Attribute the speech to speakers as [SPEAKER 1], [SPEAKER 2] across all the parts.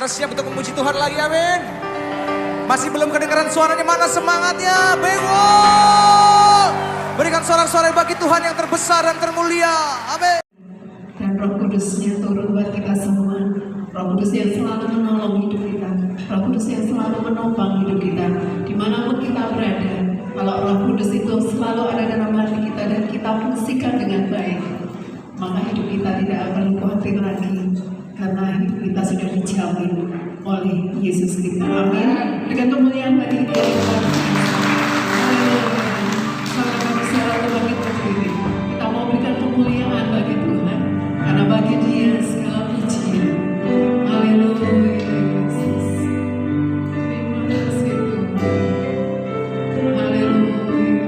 [SPEAKER 1] Saudara siap untuk memuji Tuhan lagi, amin. Masih belum kedengaran suaranya, mana semangatnya? Bengong. Berikan sorak-sorai bagi Tuhan yang terbesar dan termulia, amin.
[SPEAKER 2] Dan Roh Kudusnya turun buat kita semua. Roh Kudus yang selalu menolong hidup kita, Roh Kudus yang selalu menopang hidup kita dimanapun kita berada. Kalau Roh Kudus itu selalu ada dalam hati kita dan kita fungsikan dengan baik, maka hidup kita tidak perlu khawatir lagi, karena hidup kita sudah dijamin oleh Yesus kita. Amin. Dengan kemuliaan bagi Dia. Salam bagi bagi Tuhan. Kita mau berikan kemuliaan bagi Tuhan, karena bagi Dia segala pujian. Haleluya Yesus. Terima kasih Tuhan. Haleluya.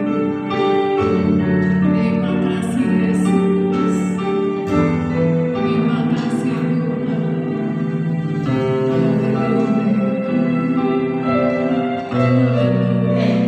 [SPEAKER 2] Terima kasih Yesus. Terima kasih Tuhan. Haleluya. Haleluya.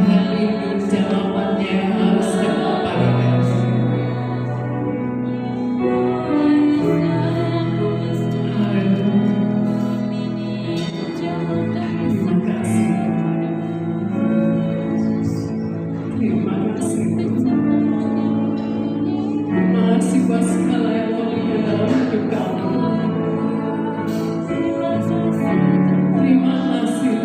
[SPEAKER 2] Tapi jawabannya harus kembalikan. Terima kasih. Terima kasih. Terima kasih buat segala yang kau berikan dalam hidup kami. Terima kasih. Terima kasih.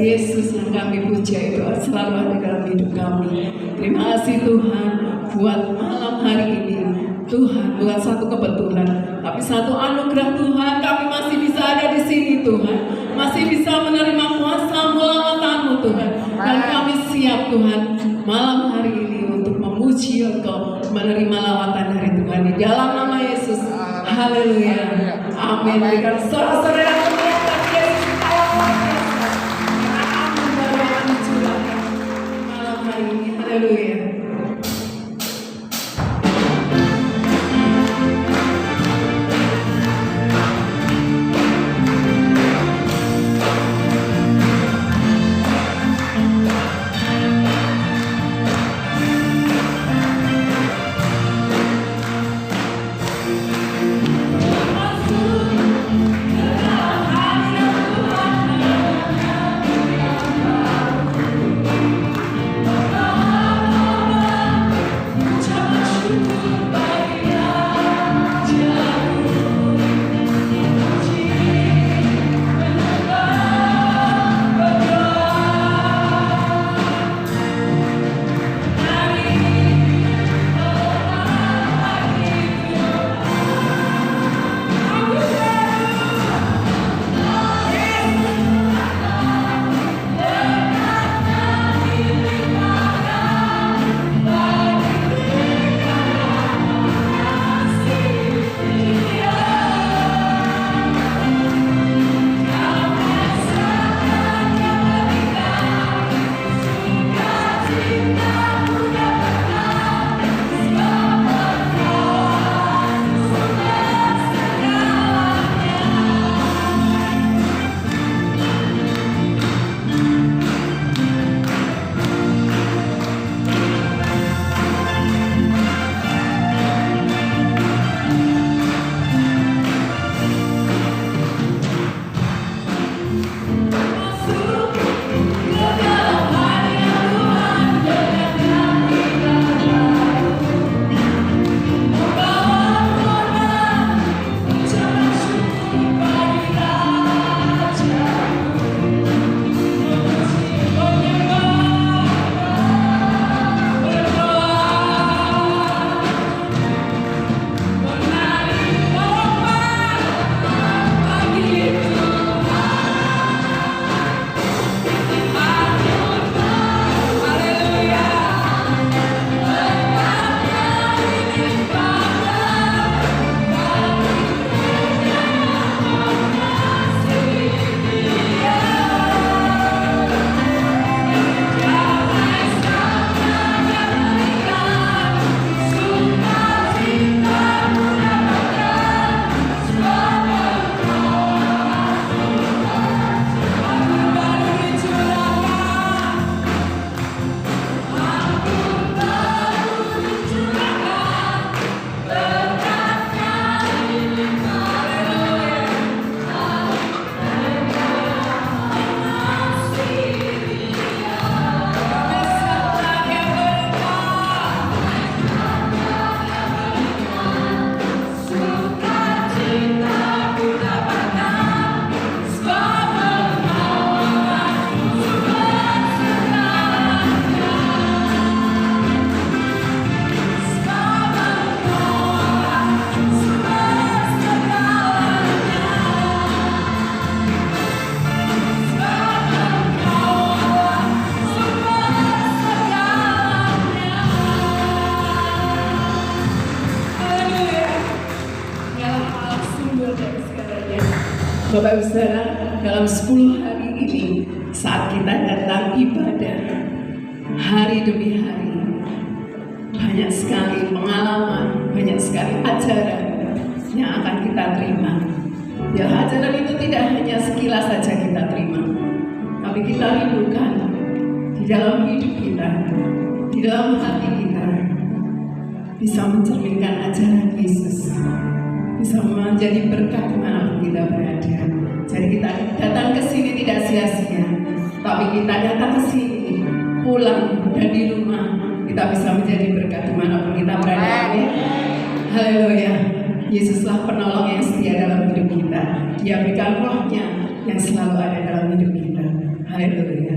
[SPEAKER 2] Yesus yang kami puja itu selalu ada dalam hidup kami. Terima kasih Tuhan buat malam hari ini. Tuhan, bukan satu kebetulan, tapi satu anugerah Tuhan, kami masih bisa ada di sini Tuhan. Masih bisa menerima kuasa melawat-Mu Tuhan. Dan kami siap Tuhan malam hari ini untuk memuji Engkau, menerima lawatan dari Tuhan di dalam nama Yesus. Haleluya. Amin. Berikan sorak-sorai yang memuliakan Yesus Allah luar biasa. Amin. Baru akan dicurahkan malam hari ini. Haleluya.
[SPEAKER 3] Masuk ke dalam
[SPEAKER 2] Allah sumber dari segalanya. Bapak Ibu Saudara, dalam 10 hari ini saat kita datang ibadah hari demi hari, banyak sekali pengalaman, banyak sekali ajaran yang akan kita terima. Ya, ajaran itu tidak hanya sekilas saja kita terima, tapi kita rindukan di dalam hidup kita, di dalam hati kita, bisa mencerminkan ajaran Yesus, bisa menjadi berkat dimanapun kita berada. Jadi kita datang ke sini tidak sia-sia, tapi kita datang ke sini, pulang dan di rumah kita bisa menjadi berkat dimanapun kita berada. Haleluya. Yesuslah penolong yang setia dalam hidup kita. Dia berikan rohnya yang selalu ada dalam hidup kita. Haleluya.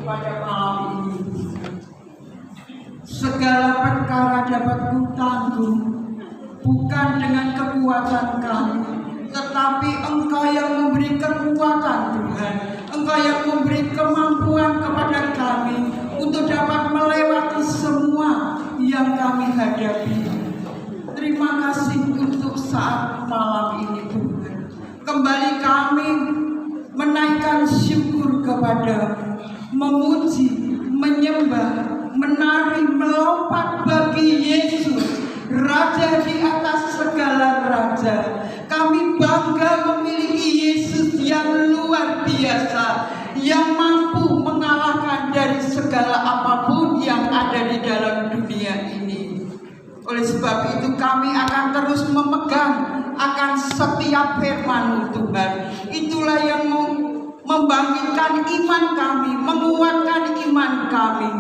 [SPEAKER 3] pada malam ini. Segala perkara dapat kutanggung bukan dengan kekuatan kami, tetapi Engkau yang memberi kekuatan Tuhan. Engkau yang memberi kemampuan kepada kami untuk dapat melewati semua yang kami hadapi. Terima kasih untuk saat malam ini Tuhan. Kembali kami menaikkan syukur kepada-Mu, memuji, menyembah, menari, melompat bagi Yesus, Raja di atas segala raja. Kami bangga memiliki Yesus yang luar biasa, yang mampu mengalahkan dari segala apapun yang ada di dalam dunia ini. Oleh sebab itu kami akan terus memegang akan setiap firman-Mu Tuhan. Itulah yang membangkitkan iman kami, menguatkan iman kami.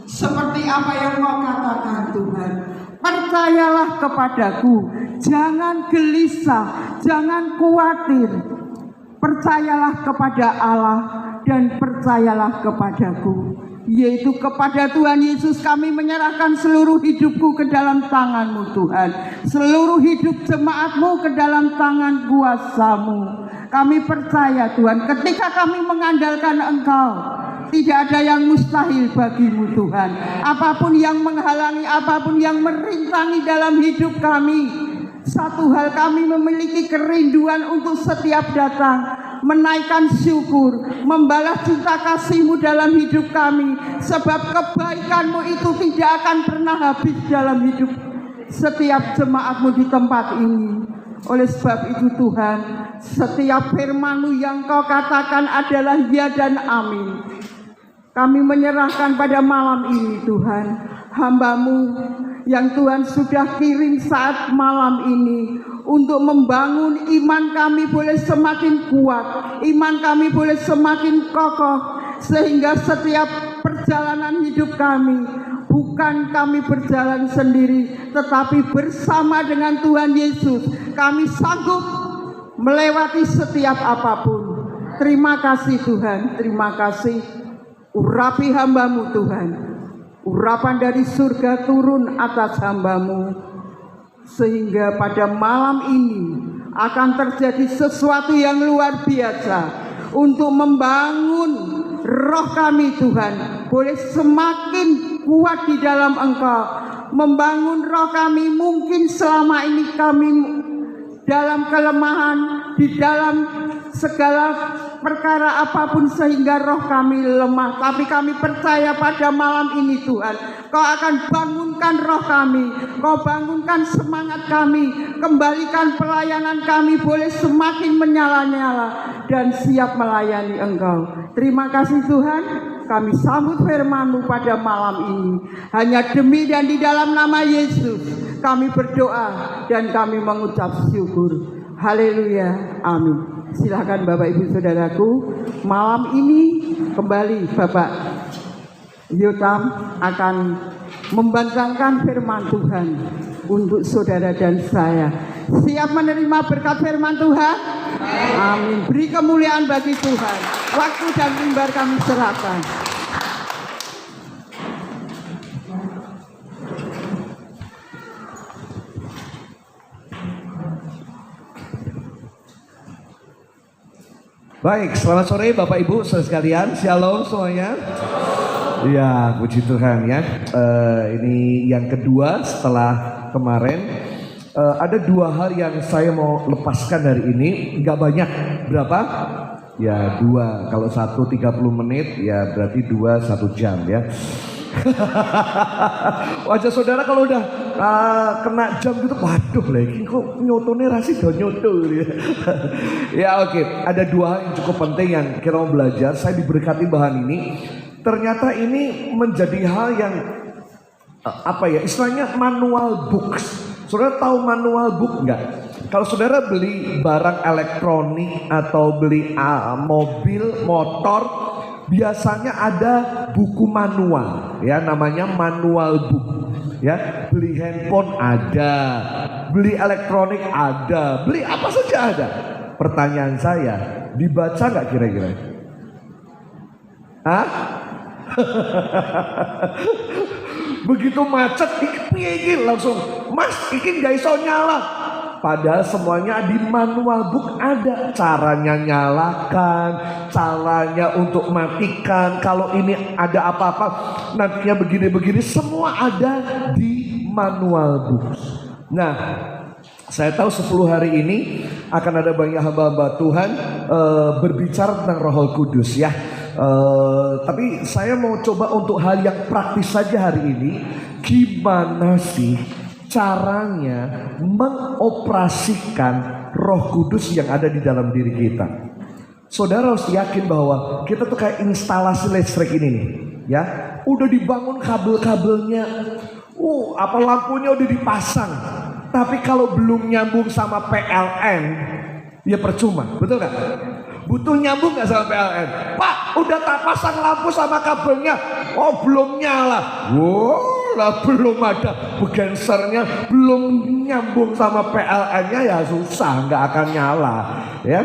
[SPEAKER 3] Seperti apa yang Kau katakan Tuhan, percayalah kepadaku, jangan gelisah, jangan khawatir. Percayalah kepada Allah dan percayalah kepadaku, yaitu kepada Tuhan Yesus kami menyerahkan seluruh hidupku ke dalam tangan-Mu Tuhan. Seluruh hidup jemaat-Mu ke dalam tangan kuasa-Mu. Kami percaya Tuhan, ketika kami mengandalkan Engkau, tidak ada yang mustahil bagi-Mu Tuhan. Apapun yang menghalangi, apapun yang merintangi dalam hidup kami, satu hal kami memiliki kerinduan untuk setiap datang, menaikkan syukur, membalas cinta kasih-Mu dalam hidup kami. Sebab kebaikan-Mu itu tidak akan pernah habis dalam hidup setiap jemaat-Mu di tempat ini. Oleh sebab itu Tuhan, setiap firman-Mu yang Kau katakan adalah ya dan amin. Kami menyerahkan pada malam ini Tuhan, hamba-Mu yang Tuhan sudah kirim saat malam ini untuk membangun iman kami boleh semakin kuat, iman kami boleh semakin kokoh, sehingga setiap perjalanan hidup kami, bukan kami berjalan sendiri, tetapi bersama dengan Tuhan Yesus, kami sanggup melewati setiap apapun. Terima kasih Tuhan, terima kasih. Urapi hamba-Mu Tuhan, urapan dari surga turun atas hamba-Mu, sehingga pada malam ini akan terjadi sesuatu yang luar biasa untuk membangun roh kami Tuhan, boleh semakin kuat di dalam Engkau, membangun roh kami. Mungkin selama ini kami dalam kelemahan, di dalam segala perkara apapun sehingga roh kami lemah, tapi kami percaya pada malam ini Tuhan, Kau akan bangunkan roh kami, Kau bangunkan semangat kami, kembalikan pelayanan kami boleh semakin menyala-nyala dan siap melayani Engkau. Terima kasih Tuhan, kami sambut firman-Mu pada malam ini. Hanya demi dan di dalam nama Yesus kami berdoa dan kami mengucap syukur. Haleluya, amin. Silakan Bapak Ibu Saudaraku, malam ini kembali Bapak Yotam akan membentangkan firman Tuhan untuk saudara dan saya. Siap menerima berkat firman Tuhan? Amin. Beri kemuliaan bagi Tuhan. Waktu dan mimbar kami serahkan.
[SPEAKER 1] Baik, selamat sore Bapak Ibu saudara sekalian, shalom semuanya. Ya, puji Tuhan ya. Ini yang kedua setelah kemarin. Ada dua hal yang saya mau lepaskan hari ini, nggak banyak. Berapa? Ya dua. Kalau satu 30 menit, ya berarti dua 1 jam ya. Wajah saudara kalau udah kena jam gitu, waduh lagi kok nyotone rasi do nyoto ya. Ya oke, ada dua hal yang cukup penting yang kita mau belajar. Saya diberkati bahan ini. Ternyata ini menjadi hal yang apa ya, istilahnya manual books. Saudara tahu manual book nggak? Kalau saudara beli barang elektronik atau beli mobil, motor, biasanya ada buku manual, ya namanya manual book. Ya, beli handphone ada, beli elektronik ada, beli apa saja ada. Pertanyaan saya, dibaca nggak kira-kira? Hah? Begitu macet, iki langsung, Mas, iki nggak iso nyala. Padahal semuanya di manual book ada caranya nyalakan, caranya untuk matikan. Kalau ini ada apa-apa, nantinya begini-begini, semua ada di manual book. Nah, saya tahu 10 hari ini akan ada banyak hamba-hamba Tuhan berbicara tentang Roh Kudus ya. Tapi saya mau coba untuk hal yang praktis saja hari ini. Gimana sih caranya mengoperasikan Roh Kudus yang ada di dalam diri kita? Saudara harus yakin bahwa kita tuh kayak instalasi listrik ini nih, ya. Udah dibangun kabel-kabelnya, apa lampunya udah dipasang. Tapi kalau belum nyambung sama PLN, ya percuma, betul gak? Butuh nyambung gak sama PLN? Pak, udah tak pasang lampu sama kabelnya, oh belum nyala. Wow, lah belum ada begensernya, belum nyambung sama PLN-nya, ya susah, nggak akan nyala, ya.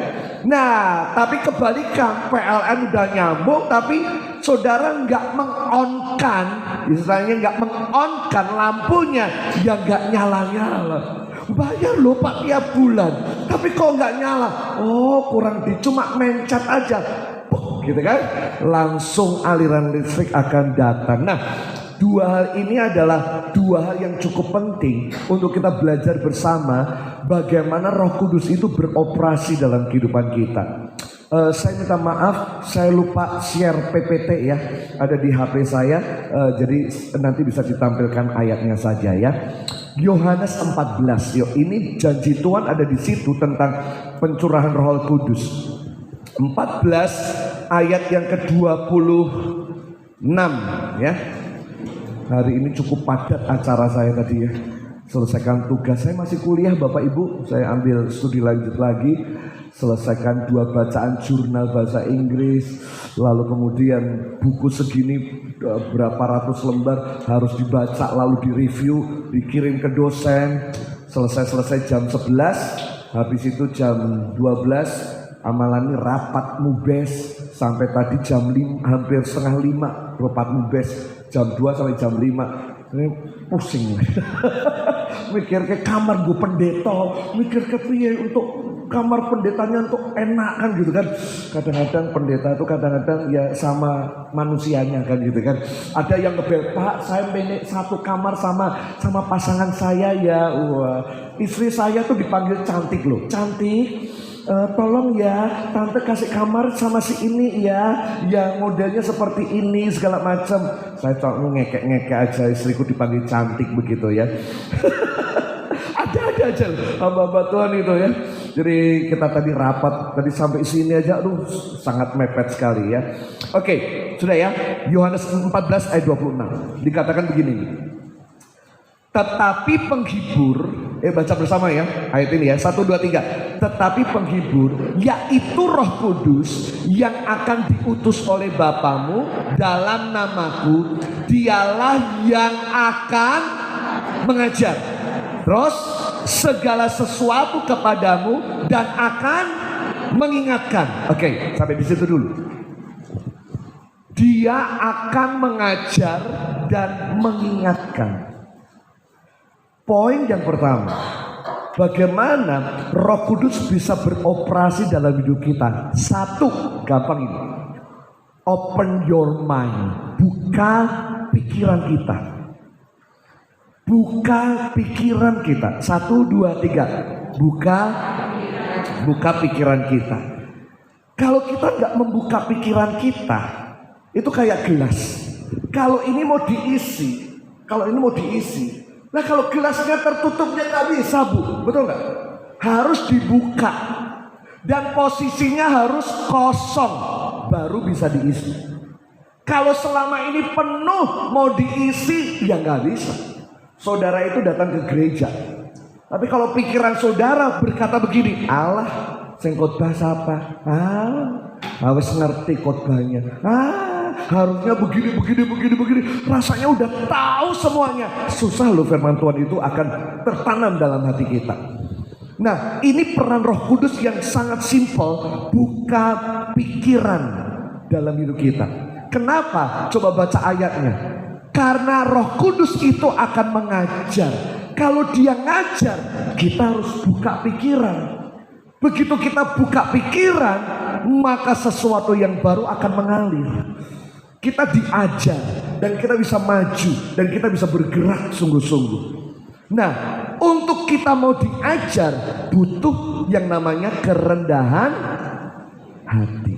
[SPEAKER 1] Nah, tapi kebalikan, PLN udah nyambung, tapi saudara nggak mengonkan, istilahnya nggak mengonkan lampunya, ya nggak nyala-nyala. Bayar loh Pak tiap bulan, tapi kok nggak nyala? Oh kurang cuma mencet aja, gitu kan? Langsung aliran listrik akan datang. Nah, dua hal ini adalah dua hal yang cukup penting untuk kita belajar bersama bagaimana Roh Kudus itu beroperasi dalam kehidupan kita. Saya minta maaf, saya lupa share PPT ya, ada di HP saya, jadi nanti bisa ditampilkan ayatnya saja ya. Yohanes 14, yuk ini janji Tuhan ada di situ tentang pencurahan Roh Kudus. 14 ayat yang ke-26 ya. Hari ini cukup padat acara saya tadi ya. Selesaikan tugas, saya masih kuliah Bapak Ibu, saya ambil studi lanjut lagi, selesaikan 2 bacaan jurnal bahasa Inggris, lalu kemudian buku segini berapa ratus lembar harus dibaca, lalu direview, dikirim ke dosen, selesai jam 11, habis itu jam 12 amalan ini rapat mubes sampai tadi jam 5, hampir setengah 5 rapat mubes, jam 2 sampai jam 5. Ini pusing. Mikir ke kamar gue pendeta, mikir ke piye untuk kamar pendetanya untuk enak kan gitu kan. Kadang-kadang pendeta itu kadang-kadang ya sama manusianya kan gitu kan. Ada yang ngebel, Pak saya menek satu kamar sama pasangan saya ya. Wah, istri saya tuh dipanggil cantik loh, cantik. Tolong ya tante kasih kamar sama si ini ya, yang modelnya seperti ini segala macam. Saya cuma ngekek-ngekek aja, istriku dipanggil cantik begitu ya. Ada aja hamba-hamba Tuhan itu ya. Jadi kita tadi rapat tadi sampai sini aja, aduh sangat mepet sekali ya. Oke, sudah ya. Yohanes 14 ayat 26 dikatakan begini. Tetapi penghibur, baca bersama ya ayat ini ya, 1, 2, 3. Tetapi penghibur, yaitu Roh Kudus yang akan diutus oleh Bapamu dalam namaku, dialah yang akan mengajar terus segala sesuatu kepadamu dan akan mengingatkan. Oke, sampai di situ dulu. Dia akan mengajar dan mengingatkan. Poin yang pertama, bagaimana Roh Kudus bisa beroperasi dalam hidup kita? 1, gampang ini. Open your mind, buka pikiran kita. Buka pikiran kita. 1, 2, 3. Buka pikiran kita. Kalau kita nggak membuka pikiran kita, itu kayak gelas. Kalau ini mau diisi, nah kalau gelasnya tertutupnya nggak bisa Bu, betul nggak? Harus dibuka dan posisinya harus kosong baru bisa diisi. Kalau selama ini penuh mau diisi ya nggak bisa. Saudara itu datang ke gereja, tapi kalau pikiran saudara berkata begini, Allah sing khotbah siapa? Harus ngerti khotbahnya. Harusnya begini. Rasanya udah tahu semuanya. Susah loh, firman Tuhan itu akan tertanam dalam hati kita. Nah, ini peran Roh Kudus yang sangat simpel, buka pikiran dalam hidup kita. Kenapa? Coba baca ayatnya. Karena Roh Kudus itu akan mengajar. Kalau dia ngajar, kita harus buka pikiran. Begitu kita buka pikiran, maka sesuatu yang baru akan mengalir. Kita diajar dan kita bisa maju dan kita bisa bergerak sungguh-sungguh. Nah, untuk kita mau diajar butuh yang namanya kerendahan hati.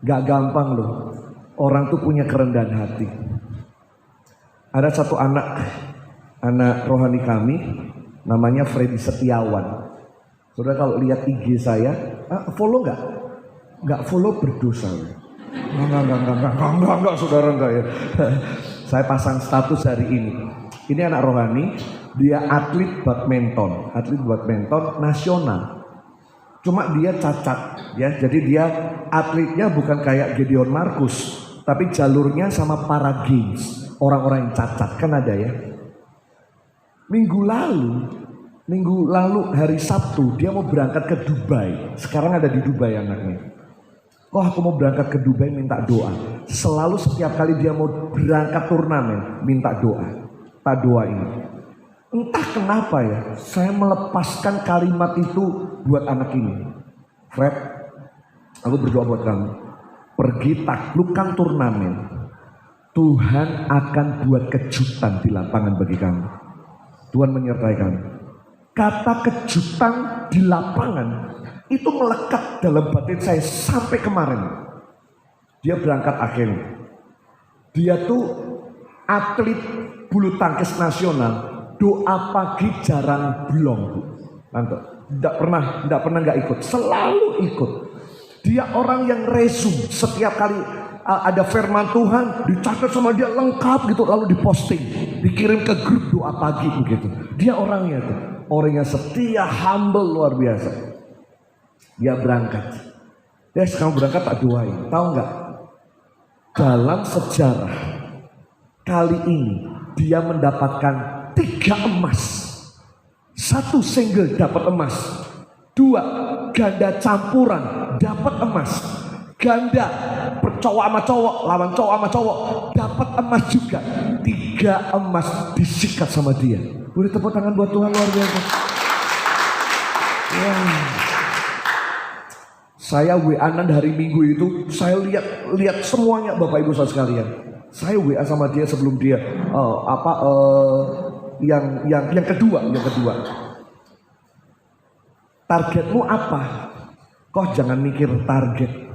[SPEAKER 1] Gak gampang loh. Orang tuh punya kerendahan hati. Ada satu anak rohani kami, namanya Freddy Setiawan. Saudara kalau lihat IG saya, follow nggak? Nggak follow berdosa. Enggak, saudara enggak ya. Saya pasang status hari ini. Ini anak rohani, dia atlet badminton nasional. Cuma dia cacat, ya. Jadi dia atletnya bukan kayak Gideon Marcus, tapi jalurnya sama para games. Orang-orang yang cacat kan ada ya. Minggu lalu hari Sabtu dia mau berangkat ke Dubai. Sekarang ada di Dubai anaknya. Aku mau berangkat ke Dubai minta doa. Selalu setiap kali dia mau berangkat turnamen minta doa. Tak doa ini. Entah kenapa ya, saya melepaskan kalimat itu buat anak ini. Fred, aku berdoa buat kamu. Pergi taklukkan turnamen. Tuhan akan buat kejutan di lapangan bagi kamu. Tuhan menyertai kamu. Kata kejutan di lapangan itu melekat dalam batin saya sampai kemarin. Dia berangkat akhirnya. Dia tuh atlet bulu tangkis nasional. Doa pagi jarang belum, Bu. Tidak pernah nggak ikut. Selalu ikut. Dia orang yang resum. Setiap kali ada firman Tuhan dicatat sama dia lengkap gitu, lalu diposting, dikirim ke grup doa pagi begitu. Dia orangnya tuh. Orang yang setia, humble, luar biasa. Dia berangkat. Dia sekarang berangkat tak doain. Tahu nggak? Dalam sejarah kali ini dia mendapatkan 3 emas. 1 single dapat emas. 2 ganda campuran dapat emas. Ganda cowok sama cowok, lawan cowok sama cowok dapat emas juga. 3 emas disikat sama dia. Boleh tepuk tangan buat Tuhan, luar biasa. Wow. Saya WA-an hari Minggu itu, saya lihat semuanya Bapak Ibu saudara sekalian. Saya WA sama dia sebelum dia yang kedua. Targetmu apa? Kok jangan mikir target.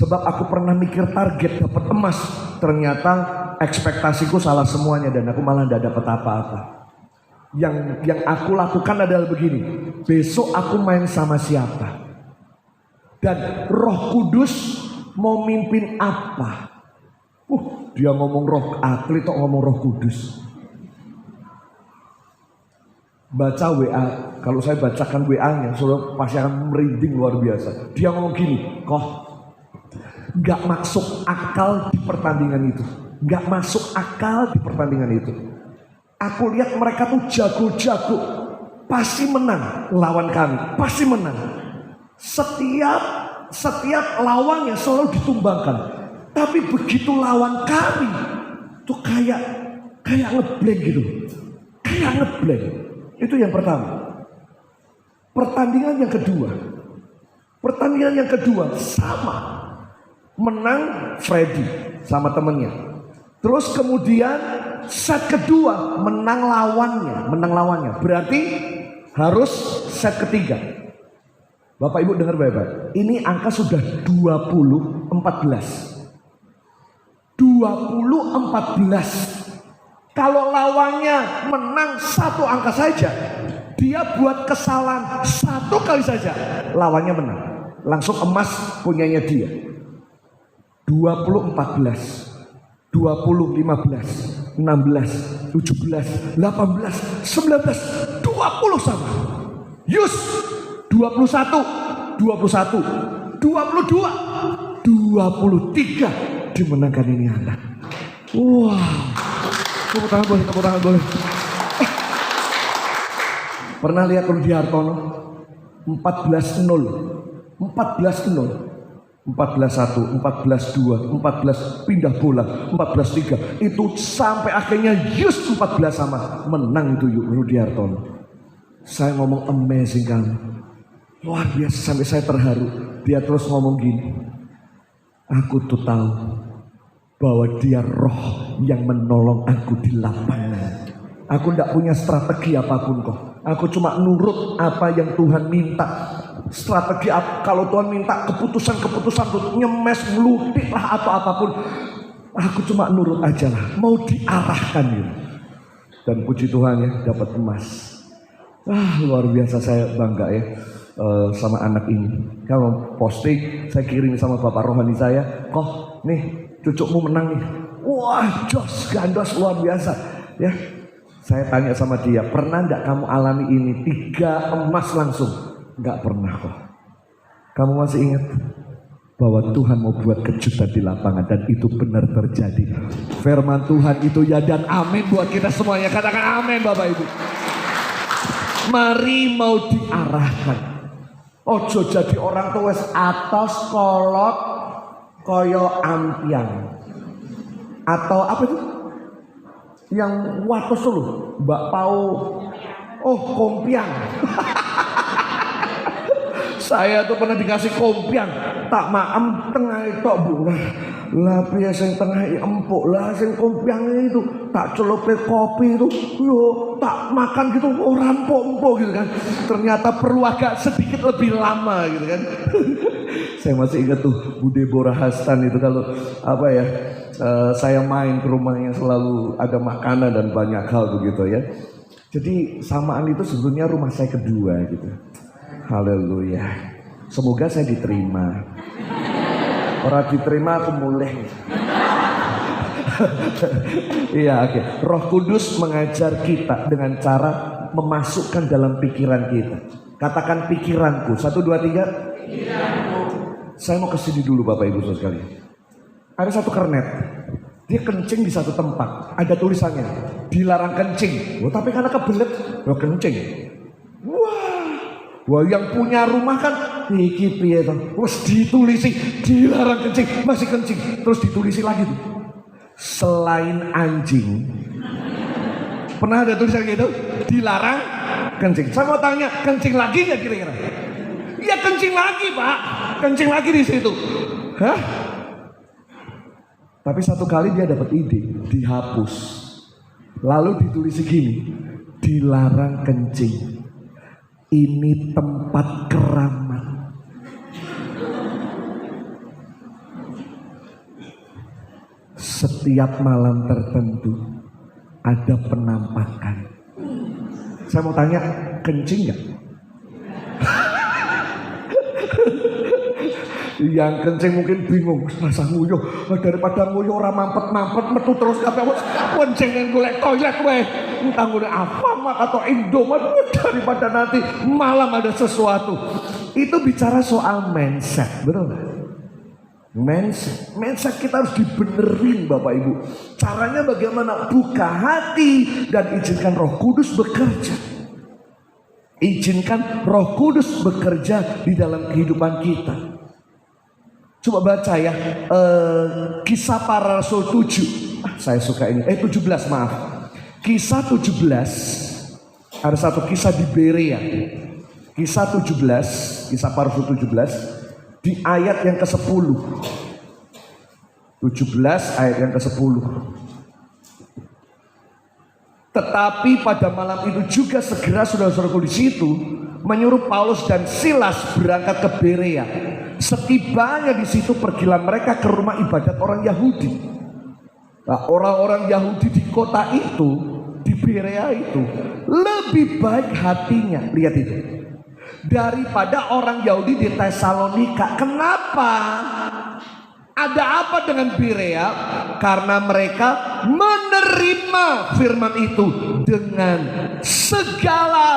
[SPEAKER 1] Sebab aku pernah mikir target dapat emas, ternyata ekspektasiku salah semuanya dan aku malah tidak dapat apa-apa. Yang aku lakukan adalah begini, besok aku main sama siapa? Dan Roh Kudus mau mimpin apa? Dia ngomong roh atlet kok ngomong Roh Kudus. Baca WA, kalau saya bacakan WA-nya, saudara pasti akan merinding luar biasa. Dia ngomong gini, gak masuk akal di pertandingan itu. Gak masuk akal di pertandingan itu. Aku lihat mereka tuh jago-jago. Pasti menang lawan kami. Pasti menang. Setiap lawannya selalu ditumbangkan. Tapi begitu lawan kami tuh kayak ngeblank gitu. Kayak ngeblank. Itu yang pertama. Pertandingan yang kedua sama. Menang Freddy sama temennya. Terus kemudian set kedua menang lawannya. Berarti harus set ketiga. Bapak Ibu dengar baik-baik. Ini angka sudah 20-14. Kalau lawannya menang 1 angka saja, dia buat kesalahan 1 kali saja, lawannya menang. Langsung emas punyanya dia. 20-14. 20-15, 16, 17, 18, 19, 20 sama. Yus, 21, 22, 23 dimenangkan ini anak. Wow. Tepuk tangan boleh. Pernah lihat Rudi Hartono? 14-0. 14-1, 14-2, 14 pindah bola, 14-3. Itu sampai akhirnya Yus 14 sama. Menang itu Rudi Hartono. Saya ngomong amazing kan. Luar biasa sampai saya terharu. Dia terus ngomong gini. Aku tuh tahu bahwa dia roh yang menolong aku di lapangan. Aku tidak punya strategi apapun kok. Aku cuma nurut apa yang Tuhan minta. Strategi kalau Tuhan minta keputusan-keputusan tuh nyemes meludik lah atau apapun, aku cuma nurut aja lah, mau diarahkan gitu. Dan puji Tuhan ya, dapat emas. Luar biasa, saya bangga ya sama anak ini. Kalau posting saya kirim sama bapak rohani saya, kok nih cucukmu menang nih. Wah, jos gandos luar biasa ya. Saya tanya sama dia, pernah enggak kamu alami ini 3 emas langsung? Enggak pernah kok. Kamu masih ingat bahwa Tuhan mau buat kejutan di lapangan dan itu benar terjadi. Firman Tuhan itu ya dan amin buat kita semuanya. Katakan amin Bapak Ibu. Mari mau diarahkan. Ojo jadi orang tuh wes atas kolot koyo ampiang. Atau apa itu? Yang watos dulu, Mbak Pau. Oh, kompiang. Saya tuh pernah dikasih kompiang, tak maem tengah itu bu lah biasa yang tengah empuk lah, sing kompiang itu tak celup kopi itu, yo tak makan gitu, orang empuk gitu kan. Ternyata perlu agak sedikit lebih lama gitu kan. Saya masih ingat tuh Bu Deborah Hastan itu kalau apa ya, saya main ke rumahnya selalu ada makanan dan banyak hal begitu ya. Jadi samaan itu sebetulnya rumah saya kedua gitu. Haleluya. Semoga saya diterima. Orang diterima aku mulai. Iya, oke. Roh Kudus mengajar kita dengan cara memasukkan dalam pikiran kita. Katakan pikiranku. 1, 2, 3. Pikiranku. Saya mau kesini dulu Bapak Ibu Saudara sekalian. Ada satu kernet. Dia kencing di satu tempat. Ada tulisannya. Dilarang kencing. Oh, tapi karena kebelet. Oh, kencing. Wah, yang punya rumah kan iki piye to? Wes ditulisi dilarang kencing, masih kencing. Terus ditulisi lagi tuh. Selain anjing. Pernah ada tulisan gitu? Dilarang kencing. Saya mau tanya, kencing lagi enggak kira-kira? Ya kencing lagi, Pak. Kencing lagi di situ. Hah? Tapi satu kali dia dapat ide, dihapus. Lalu ditulisi gini, dilarang kencing. Ini tempat keramat. Setiap malam tertentu ada penampakan. Saya mau tanya, kencing nggak? Yang kencing mungkin bingung, rasa nguyuh daripada nguyuh orang mampet metu terus kabeh kencing yang golek toilet weh. Entah golek Alfamart atau Indomaret daripada nanti malam ada sesuatu. Itu bicara soal mindset, betul nggak? Mindset kita harus dibenerin Bapak Ibu. Caranya bagaimana? Buka hati dan izinkan Roh Kudus bekerja. Izinkan Roh Kudus bekerja di dalam kehidupan kita. Coba baca ya, Kisah Para Rasul 7. Saya suka ini. 17 maaf. Kisah 17. Ada satu kisah di Berea. Kisah 17, Kisah Para Rasul 17 di ayat yang ke-10. 17 ayat yang ke-10. Tetapi pada malam itu juga segera saudara-saudaraku di situ menyuruh Paulus dan Silas berangkat ke Berea. Setibanya di situ pergilah mereka ke rumah ibadat orang Yahudi. Nah, orang-orang Yahudi di kota itu, di Berea itu, lebih baik hatinya, lihat itu, daripada orang Yahudi di Tesalonika. Kenapa? Ada apa dengan Berea? Karena mereka menerima firman itu dengan segala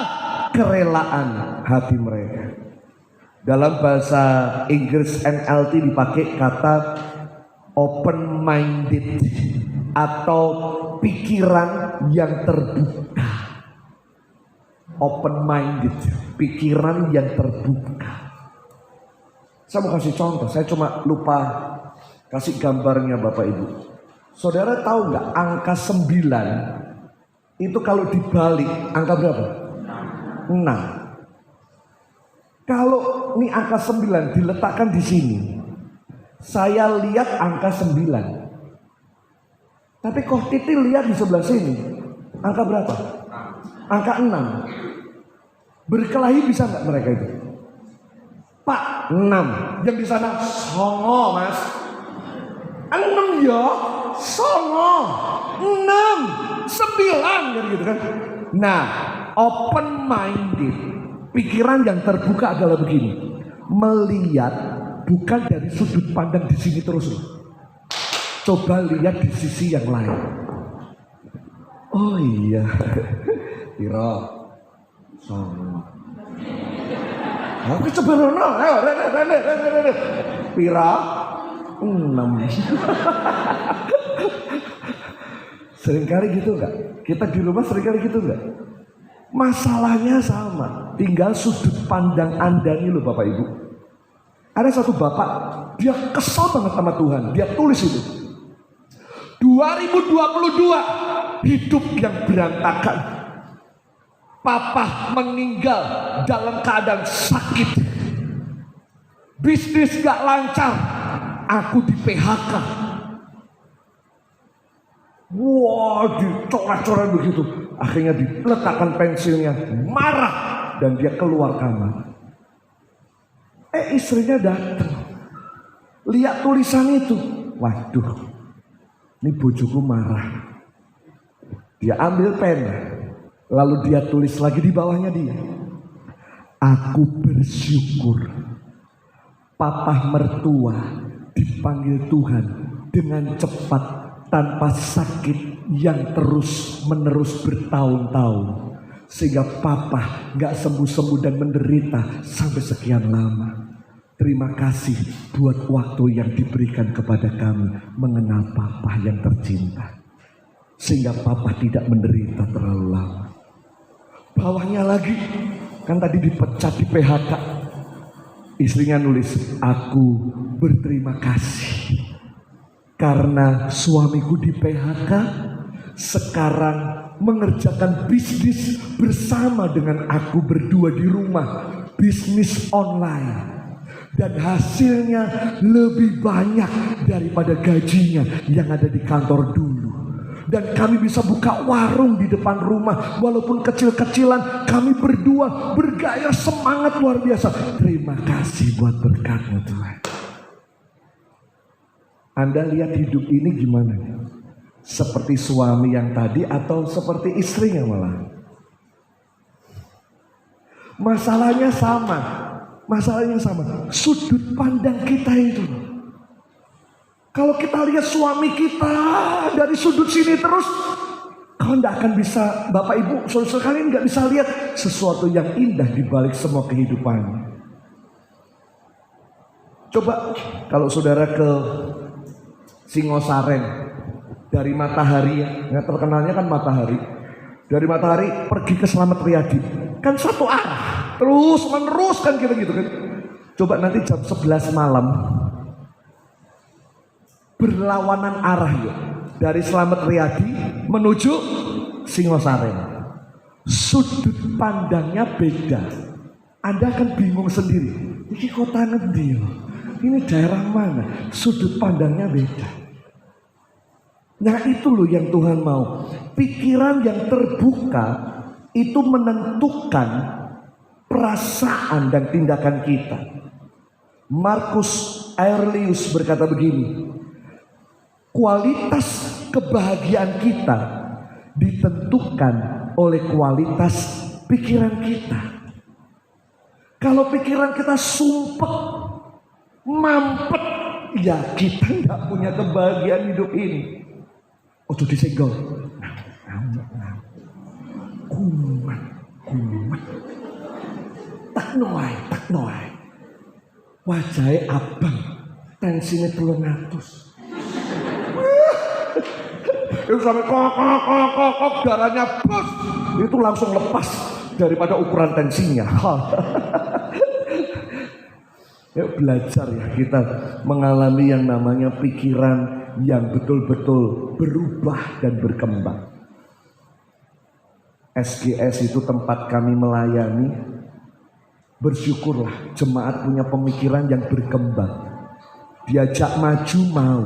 [SPEAKER 1] kerelaan hati mereka. Dalam bahasa Inggris NLT dipakai kata open minded atau pikiran yang terbuka. Open minded, pikiran yang terbuka. Saya mau kasih contoh, saya cuma lupa kasih gambarnya Bapak Ibu. Saudara tahu nggak angka 9 itu kalau dibalik angka berapa? 6. Kalau ini angka 9 diletakkan di sini, saya lihat angka 9. Tapi kok Titi lihat di sebelah sini, angka berapa? Angka 6. Berkelahi bisa nggak mereka itu? Pak, 6. Yang di sana songo, Mas. 6 ya, songo. 6, 9 gitu kan. Nah, open minded, pikiran yang terbuka adalah begini. Melihat bukan dari sudut pandang di sini terus loh. Coba lihat di sisi yang lain. Oh iya, Piro, songo. Aku coba rono, ayo, rene. Piro, 6. Seringkali gitu enggak? Kita di rumah seringkali gitu enggak? Masalahnya sama, tinggal sudut pandang Anda ini loh Bapak Ibu. Ada satu bapak, dia kesal banget sama Tuhan, dia tulis itu. 2022 hidup yang berantakan. Papa meninggal dalam keadaan sakit. Bisnis gak lancar. Aku di PHK. Wah, dicoret-coret begitu. Akhirnya diletakkan pensilnya, marah dan dia keluar kamar. Istrinya datang. Lihat tulisan itu. Waduh. Ini bojoku marah. Dia ambil pena, lalu dia tulis lagi di bawahnya dia. Aku bersyukur papa mertua dipanggil Tuhan dengan cepat tanpa sakit yang terus menerus bertahun-tahun. Sehingga papa gak sembuh-sembuh dan menderita sampai sekian lama. Terima kasih buat waktu yang diberikan kepada kami mengenal papa yang tercinta. Sehingga papa tidak menderita terlalu lama. Bawahnya lagi, kan tadi dipecat di PHK. Istrinya nulis, aku berterima kasih. Karena suamiku di PHK, sekarang mengerjakan bisnis bersama dengan aku berdua di rumah. Bisnis online. Dan hasilnya lebih banyak daripada gajinya yang ada di kantor dulu. Dan kami bisa buka warung di depan rumah. Walaupun kecil-kecilan, kami berdua bergaya semangat luar biasa. Terima kasih buat berkatnya Tuhan. Anda lihat hidup ini gimana? Seperti suami yang tadi atau seperti istrinya malah? Masalahnya sama. Masalahnya sama, sudut pandang kita itu. Kalau kita lihat suami kita dari sudut sini terus, kau tidak akan bisa, Bapak Ibu, saudara kalian nggak bisa lihat sesuatu yang indah di balik semua kehidupan. Coba kalau saudara ke Singosaren dari Matahari, ya terkenalnya kan Matahari. Dari Matahari pergi ke Slamet Riyadi, kan satu arah, terus menerus kan gitu kan. Coba nanti jam 11 malam berlawanan arah yuk, dari Slamet Riyadi menuju Singosaren. Sudut pandangnya beda. Anda akan bingung sendiri. Ini kota ngendi? Ini daerah mana? Sudut pandangnya beda. Nah itu loh yang Tuhan mau. Pikiran yang terbuka itu menentukan perasaan dan tindakan kita. Marcus Aurelius berkata begini. Kualitas kebahagiaan kita ditentukan oleh kualitas pikiran kita. Kalau pikiran kita sumpek, mampet, ya kita tidak punya kebahagiaan hidup ini. Ojo disenggol. Kumat. Tak noai. Wajahnya abang, tensinya 300. Itu sampai kok darahnya bos, itu langsung lepas daripada ukuran tensinya. Yuk belajar ya kita mengalami yang namanya pikiran yang betul-betul berubah dan berkembang. SGS itu tempat kami melayani. Bersyukurlah jemaat punya pemikiran yang berkembang. Diajak maju mau,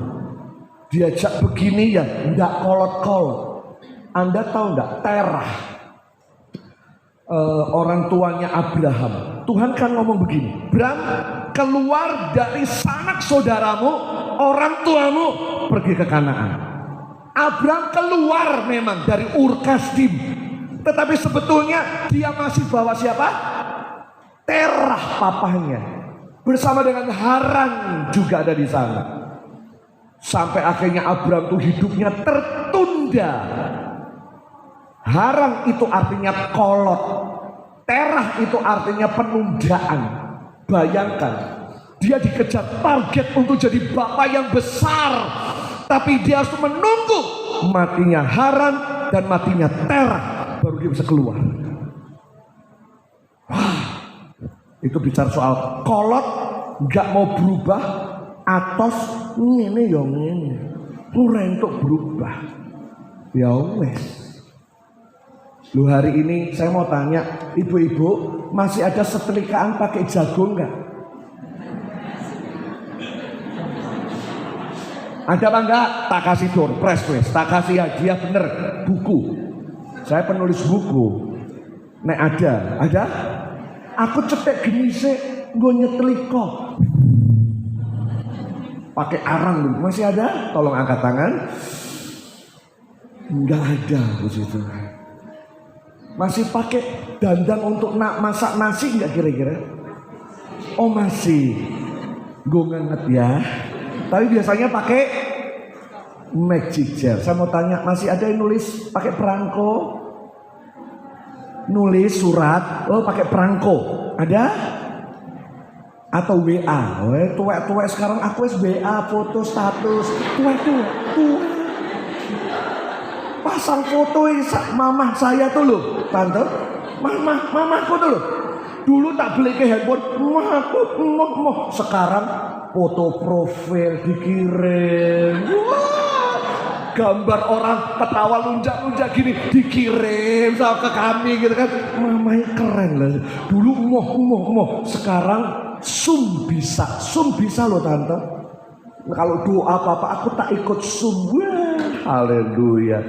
[SPEAKER 1] diajak begini ya enggak kolot-kolot. Anda tahu enggak Terah, orang tuanya Abraham. Tuhan kan ngomong begini, Bram, keluar dari sanak saudaramu, orang tuamu, pergi ke Kanaan. Abraham keluar memang dari Ur Kasdim, tetapi sebetulnya dia masih bawa siapa? Terah papahnya, bersama dengan Haran juga ada di sana. Sampai akhirnya Abraham tuh hidupnya tertunda. Haran itu artinya kolot, Terah itu artinya penundaan. Bayangkan, dia dikejar target untuk jadi bapak yang besar, tapi dia harus menunggu matinya Haran dan matinya Terah baru dia bisa keluar. Wah, itu bicara soal kolot, nggak mau berubah, atos ini yang ini, kurang untuk berubah. Ya wes. Lu hari ini saya mau tanya, ibu-ibu masih ada setrikaan pakai jagung nggak? Ada apa enggak? Tak kasih door press, tak kasih hadiah bener buku. Saya penulis buku. Nek ada? Aku cetek gini sih, gue nyeteli kok. Pakai arang dulu, masih ada? Tolong angkat tangan. Enggak ada di situ. Masih pakai dandang untuk masak nasi enggak kira-kira? Oh masih. Gue nginget ya. Tapi biasanya pakai magic jar. Saya mau tanya, masih ada yang nulis pakai perangko? Nulis surat, oh pakai perangko. Ada? Atau WA? Tuwek-tuwek sekarang aku WA, foto status. Tuwek-tuwek. Pasang foto mamah saya tuh loh, tante. Mamaku tuh loh. Dulu tak beli ke handphone, sekarang foto profil dikirim. Wah, gambar orang ketawa lunjak-lunjak gini dikirim sama ke kami gitu kan. Mamanya keren lah. Dulu moh, sekarang Zoom bisa loh tante. Kalau doa apa-apa aku tak ikut Zoom. Wah, haleluya.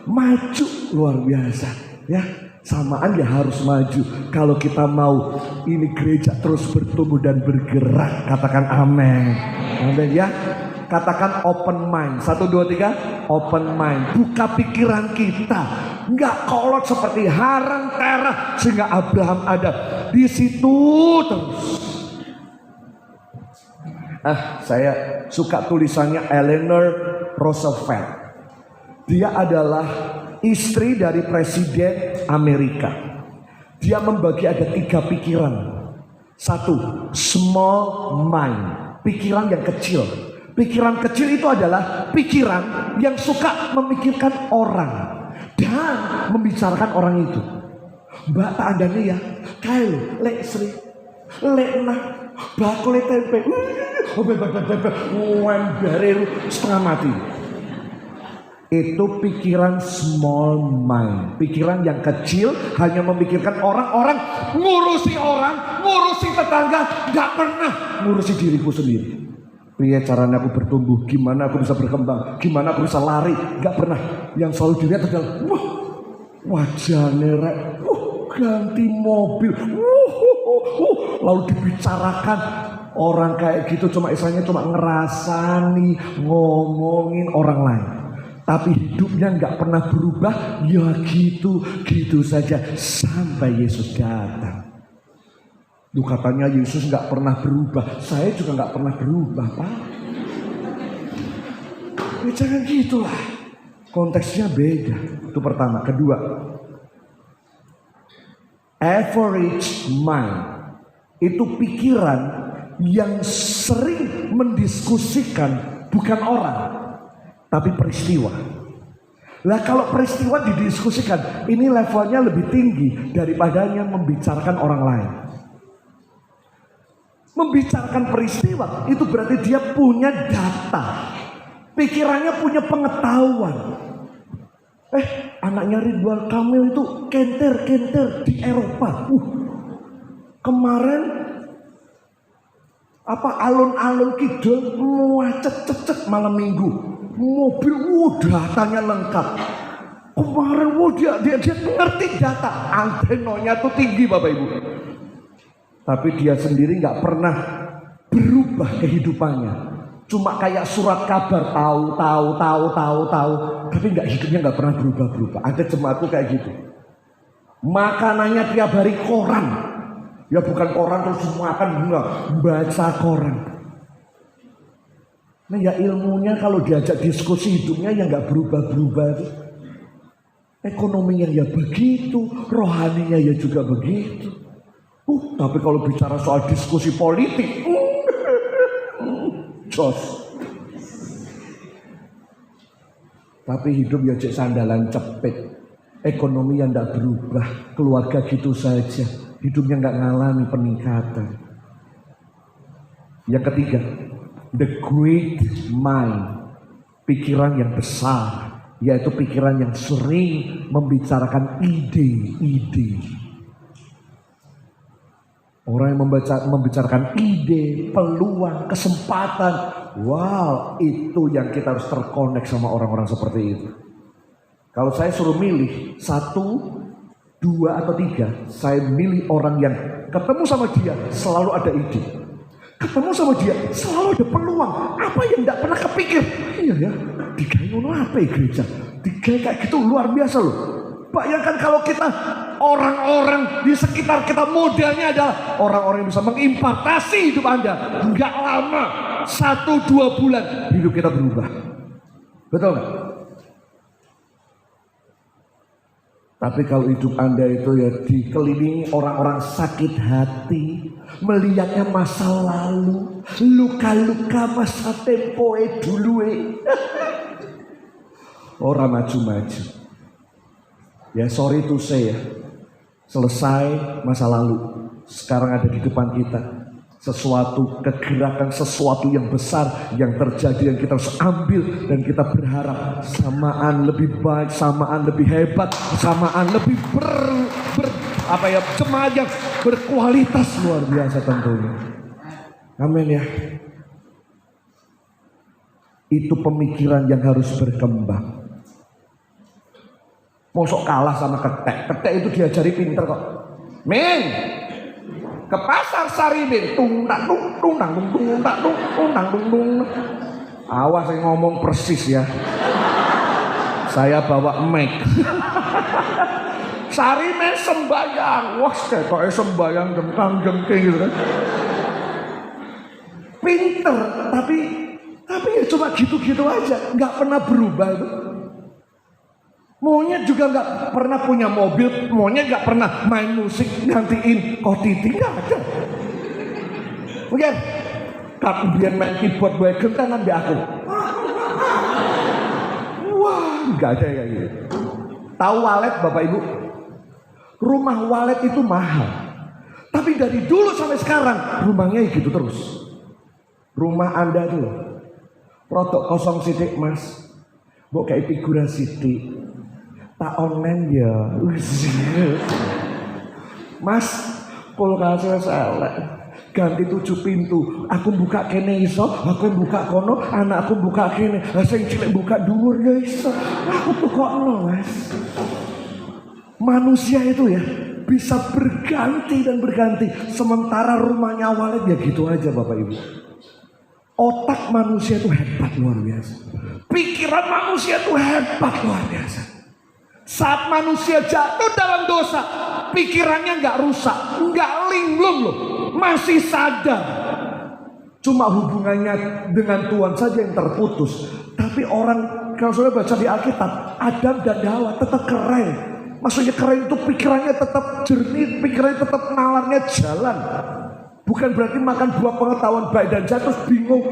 [SPEAKER 1] Maju luar biasa ya. Samaan ya harus maju. Kalau kita mau ini gereja terus bertumbuh dan bergerak, katakan amin. Amin ya. Katakan open mind. 1, 2, 3 open mind. Buka pikiran kita. Enggak kolot seperti Haran, Terah, sehingga Abraham ada di situ terus. Saya suka tulisannya Eleanor Roosevelt. Dia adalah istri dari presiden Amerika. Dia membagi ada 3 pikiran. 1, small mind, pikiran yang kecil. Pikiran kecil itu adalah pikiran yang suka memikirkan orang dan membicarakan orang itu. Mbak tak andane ya, kae lek Sri, lek nah, bakul tempe, wembere setengah mati. Itu pikiran small mind. Pikiran yang kecil hanya memikirkan orang-orang, ngurusi orang, ngurusi tetangga, gak pernah ngurusi diriku sendiri. Piye caranya aku bertumbuh, gimana aku bisa berkembang, gimana aku bisa lari, gak pernah. Yang selalu dilihat adalah wah, wajahnya rek, ganti mobil, lalu dibicarakan. Orang kayak gitu cuma istilahnya cuma ngerasani, ngomongin orang lain. Tapi hidupnya nggak pernah berubah, ya gitu saja sampai Yesus datang. Lu katanya Yesus nggak pernah berubah, saya juga nggak pernah berubah, Pak. Ya jangan gitulah, konteksnya beda. Itu pertama. Kedua, average mind itu pikiran yang sering mendiskusikan bukan orang, tapi peristiwa. Lah kalau peristiwa didiskusikan, ini levelnya lebih tinggi daripada yang membicarakan orang lain. Membicarakan peristiwa itu berarti dia punya data. Pikirannya punya pengetahuan. Anaknya Ridwan Kamil itu kenter di Eropa. Kemarin alun-alun kidul macet malam minggu. Mobil datanya lengkap. Kemarin dia ngerti data. Antenonya tuh tinggi Bapak Ibu. Tapi dia sendiri nggak pernah berubah kehidupannya. Cuma kayak surat kabar tahu. Tapi hidupnya nggak pernah berubah. Ada jemaatku kayak gitu. Makanannya tiap hari koran. Ya bukan koran terus makan, enggak. Baca koran. Nah ya ilmunya kalau diajak diskusi hidupnya ya nggak berubah. Ekonominya ya begitu, rohaninya ya juga begitu. Tapi kalau bicara soal diskusi politik, jos. Tapi hidup ya cek sandalan cepet. Ekonomi yang tidak berubah, keluarga gitu saja. Hidupnya nggak ngalami peningkatan. Yang ketiga, the great mind, pikiran yang besar, yaitu pikiran yang sering membicarakan ide-ide. Orang yang membicarakan ide, peluang, kesempatan. Wow, itu yang kita harus terkonek sama orang-orang seperti itu. Kalau saya suruh milih 1, 2 atau 3, saya milih orang yang ketemu sama dia selalu ada ide. Ketemu sama dia selalu ada peluang. Apa yang tidak pernah kepikir. Iya ya, digawe ngono apa ya gereja? Digawe kayak gitu luar biasa loh. Bayangkan kalau kita orang-orang di sekitar kita modalnya adalah orang-orang yang bisa mengimpartasi hidup Anda. Enggak lama, 1-2 bulan hidup kita berubah. Betul nggak? Tapi kalau hidup Anda itu ya dikelilingi orang-orang sakit hati, melihatnya masa lalu, luka-luka masa tempoe dulu. Orang maju-maju. Ya sorry to say ya, selesai masa lalu. Sekarang ada di depan kita sesuatu kegerakan, sesuatu yang besar yang terjadi yang kita harus ambil dan kita berharap samaan lebih baik, samaan lebih hebat, samaan lebih jemaat yang berkualitas luar biasa tentunya. Amin ya. Itu pemikiran yang harus berkembang. Mosok kalah sama ketek itu diajari pinter kok. Men, ke pasar Sarimin, tung. Awas saya ngomong persis ya. Saya bawa mic. Sarimin sembayang, wah kok sembayang jengkang gitu kan. Pinter, tapi ya cuma gitu-gitu aja, nggak pernah berubah itu. Maunya juga nggak pernah punya mobil, maunya nggak pernah main musik gantiin kotiti, nggak ada. Mungkin kalau biar main keyboard gue gentenan di aku. Wah, nggak ada kayak gitu. Tahu walet Bapak Ibu? Rumah walet itu mahal. Tapi dari dulu sampai sekarang rumahnya gitu terus. Rumah Anda tuh produk kosong sidik Mas. Mbok kayak figurasi sidik. Tak online ya. Mas, kulkasnya elek. Ganti 7 pintu. Aku buka kene iso, aku buka kono, anakku buka kene. Lah sing cilik buka dhuwur ya iso. Aku tuh kok Mas. Manusia itu ya bisa berganti dan berganti. Sementara rumahnya walet ya gitu aja Bapak Ibu. Otak manusia itu hebat luar biasa. Pikiran manusia itu hebat luar biasa. Saat manusia jatuh dalam dosa, pikirannya nggak rusak, nggak linglung loh, masih sadar. Cuma hubungannya dengan Tuhan saja yang terputus. Tapi orang, kalau saya baca di Alkitab, Adam dan Hawa tetap keren. Maksudnya keren itu pikirannya tetap jernih, pikirannya tetap nalarnya jalan. Bukan berarti makan buah pengetahuan baik dan jahat terus bingung.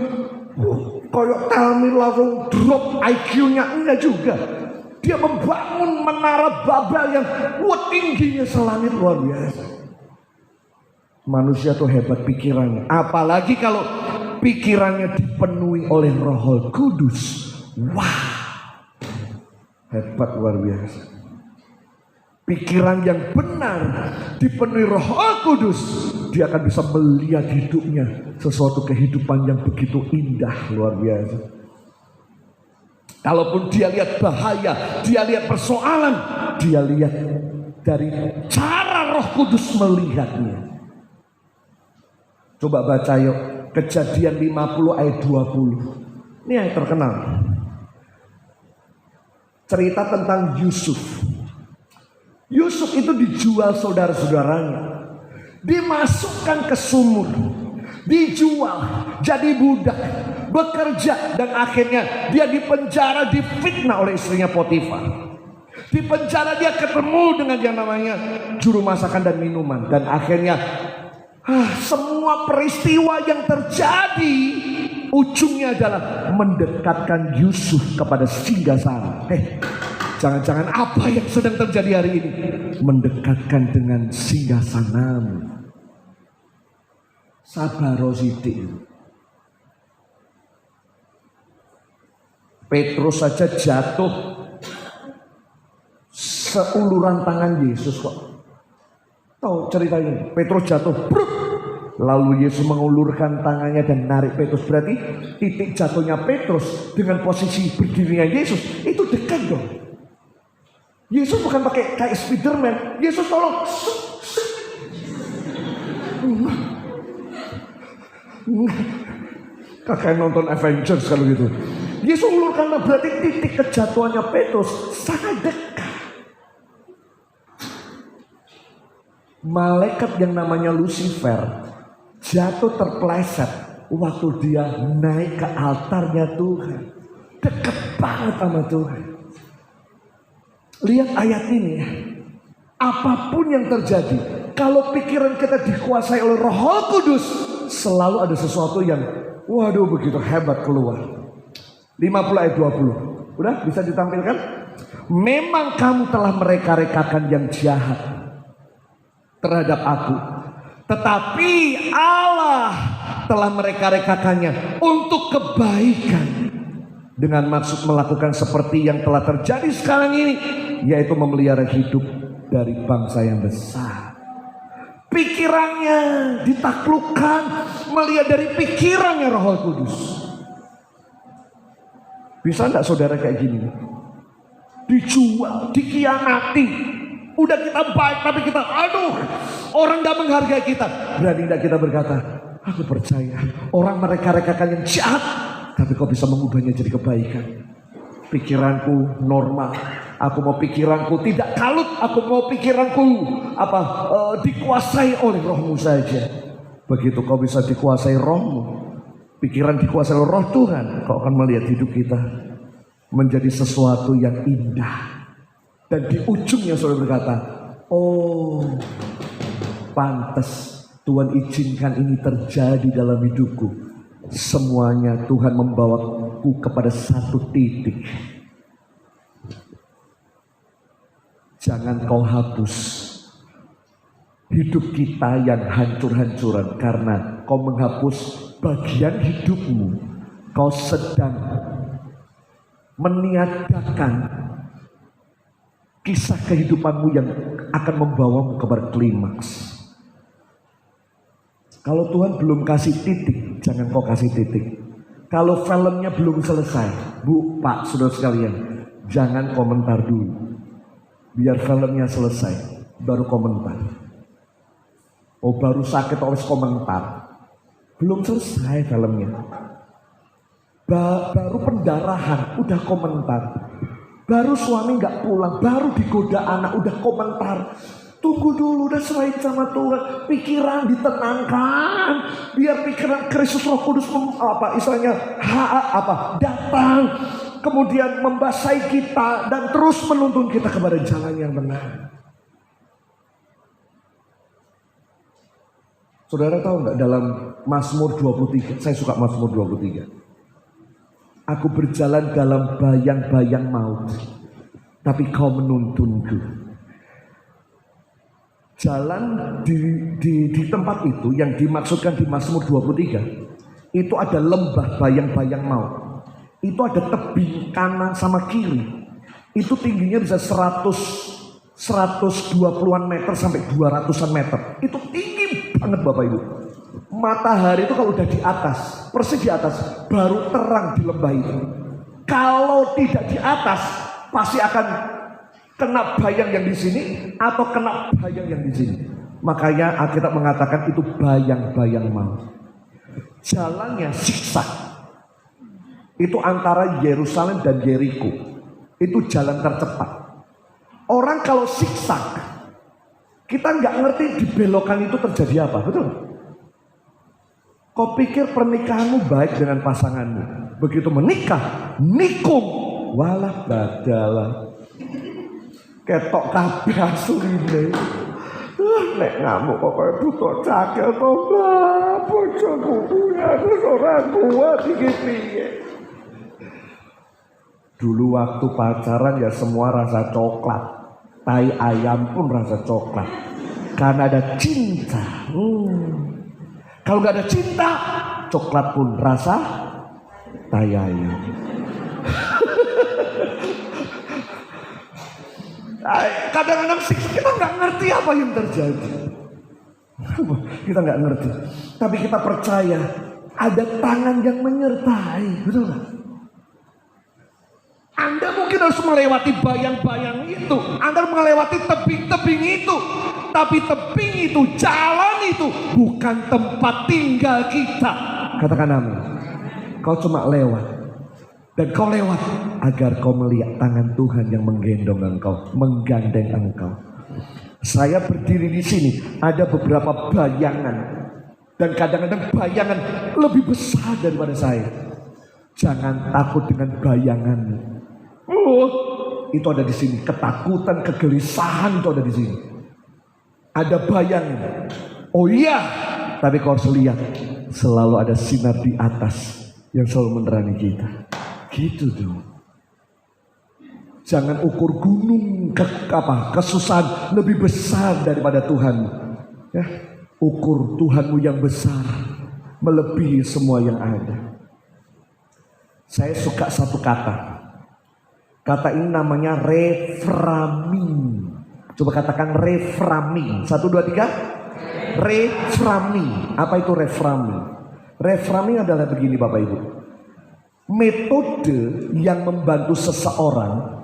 [SPEAKER 1] Koyok telmi langsung drop IQ-nya, enggak juga. Dia membangun menara Babel yang tingginya selangit luar biasa. Manusia tuh hebat pikirannya. Apalagi kalau pikirannya dipenuhi oleh Roh Kudus. Wah, hebat luar biasa. Pikiran yang benar dipenuhi Roh Kudus, dia akan bisa melihat hidupnya sesuatu kehidupan yang begitu indah, luar biasa. Kalaupun dia lihat bahaya, dia lihat persoalan, dia lihat dari cara Roh Kudus melihatnya. Coba baca yuk Kejadian 50 ayat 20. Ini yang terkenal. Cerita tentang Yusuf. Yusuf itu dijual saudara-saudaranya, dimasukkan ke sumur, dijual jadi budak, bekerja, dan akhirnya dia dipenjara, difitnah oleh istrinya Potifar. Di penjara dia ketemu dengan yang namanya juru masakan dan minuman, dan akhirnya semua peristiwa yang terjadi ujungnya adalah mendekatkan Yusuf kepada singgasana. Jangan-jangan apa yang sedang terjadi hari ini mendekatkan dengan singgasanamu. Sabaro sithik. Petrus saja jatuh seuluran tangan Yesus kok. Tahu cerita ini? Petrus jatuh, bruk. Lalu Yesus mengulurkan tangannya dan narik Petrus. Berarti titik jatuhnya Petrus dengan posisi berdirinya Yesus itu dekat dong. Yesus bukan pakai kayak Spiderman. Yesus tolong. Kakak nonton Avengers kalau gitu. Yesus ulurkan, berarti titik kejatuhannya Petrus sangat dekat. Malaikat yang namanya Lucifer jatuh terpeleset waktu dia naik ke altarnya Tuhan. Dekat banget sama Tuhan. Lihat ayat ini ya. Apapun yang terjadi, kalau pikiran kita dikuasai oleh Roh Kudus, selalu ada sesuatu yang waduh begitu hebat keluar. 50 ayat 20. Udah bisa ditampilkan? Memang kamu telah mereka-rekakan yang jahat terhadap aku, tetapi Allah telah mereka-rekakannya untuk kebaikan, dengan maksud melakukan seperti yang telah terjadi sekarang ini, yaitu memelihara hidup dari bangsa yang besar. Pikirannya ditaklukkan melihat dari pikirannya Roh Kudus. Bisa enggak saudara kayak gini? Dijual, dikhianati. Udah kita baik tapi kita aduh, orang gak menghargai kita. Berani enggak kita berkata, aku percaya orang mereka-rekakan yang jahat, tapi kau bisa mengubahnya jadi kebaikan. Pikiranku normal, aku mau pikiranku tidak kalut, aku mau pikiranku dikuasai oleh Rohmu saja. Begitu kau bisa dikuasai Rohmu, pikiran dikuasai oleh Roh Tuhan, kau akan melihat hidup kita menjadi sesuatu yang indah. Dan di ujungnya saudara berkata, oh pantas Tuhan izinkan ini terjadi dalam hidupku. Semuanya Tuhan membawaku kepada satu titik. Jangan kau hapus hidup kita yang hancur-hancuran karena kau menghapus bagian hidupmu. Kau sedang meniadakan kisah kehidupanmu yang akan membawamu kepada klimaks. Kalau Tuhan belum kasih titik, jangan kau kasih titik. Kalau filmnya belum selesai, Bu, Pak, saudara sekalian, jangan komentar dulu. Biar filmnya selesai, baru komentar. Oh, baru sakit harus komentar. Belum selesai filmnya. Baru pendarahan, udah komentar. Baru suami gak pulang, baru digoda anak, udah komentar. Tunggu dulu, udah serahin sama Tuhan. Pikiran ditenangkan, biar pikiran Kristus Roh Kudus datang, kemudian membasahi kita dan terus menuntun kita kepada jalan yang benar. Saudara tahu nggak dalam Mazmur 23, saya suka Mazmur 23. Aku berjalan dalam bayang-bayang maut, tapi kau menuntunku. Jalan di tempat itu yang dimaksudkan di Mazmur 23 itu ada lembah bayang-bayang maut. Itu ada tebing kanan sama kiri. Itu tingginya bisa 120-an meter sampai 200-an meter. Itu tinggi banget Bapak Ibu. Matahari itu kalau udah di atas, persis di atas, baru terang di lembah itu. Kalau tidak di atas, pasti akan kena bayang yang di sini atau kena bayang yang di sini. Makanya Alkitab mengatakan itu bayang-bayang maut. Jalannya siksak. Itu antara Yerusalem dan Yeriko. Itu jalan tercepat. Orang kalau siksak, kita nggak ngerti di belokan itu terjadi apa, betul? Kau pikir pernikahanmu baik dengan pasanganmu, begitu menikah, nikung, walah badalah. Ketok kabeh asline. Nek ngamuk kok koyo butuh cakil to, bojoku kuwi terus ora kuat iki piye. Dulu waktu pacaran ya semua rasa coklat. Tai ayam pun rasa coklat. Karena ada cinta. Kalau nggak ada cinta, coklat pun rasa tai ayam. Kadang-kadang kita nggak ngerti apa yang terjadi. Kita nggak ngerti. Tapi kita percaya ada tangan yang menyertai. Betul nggak? Anda mungkin harus melewati bayang-bayang itu. Anda melewati tebing-tebing itu. Tapi tebing itu, jalan itu bukan tempat tinggal kita. Katakan amin. Kau cuma lewat. Dan kau lewat agar kau melihat tangan Tuhan yang menggendong engkau, menggandeng engkau. Saya berdiri di sini, ada beberapa bayangan. Dan kadang-kadang bayangan lebih besar daripada saya. Jangan takut dengan bayanganmu. Itu ada di sini. Ketakutan, kegelisahan itu ada di sini. Ada bayangan. Oh iya, tapi kau harus lihat selalu ada sinar di atas yang selalu menerangi kita. Gitu tuh. Jangan ukur gunung kesusahan lebih besar daripada Tuhan. Ya, ukur Tuhanmu yang besar melebihi semua yang ada. Saya suka satu kata. Kata ini namanya reframing. Coba katakan reframing. 1, 2, 3. Reframing. Apa itu reframing? Reframing adalah begini Bapak Ibu. Metode yang membantu seseorang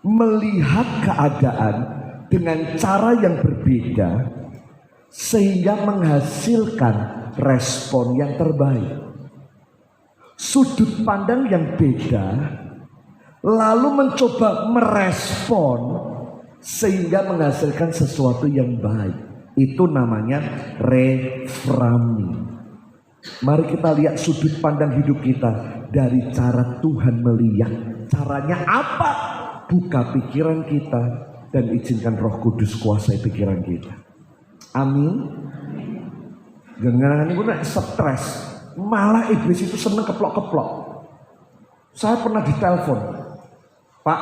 [SPEAKER 1] melihat keadaan dengan cara yang berbeda sehingga menghasilkan respon yang terbaik. Sudut pandang yang beda lalu mencoba merespon sehingga menghasilkan sesuatu yang baik. Itu namanya reframing. Mari kita lihat sudut pandang hidup kita dari cara Tuhan melihat. Caranya apa? Buka pikiran kita dan izinkan Roh Kudus kuasai pikiran kita. Amin. Jangan ibu nak stres. Malah iblis itu senang keplok-keplok. Saya pernah ditelepon, Pak,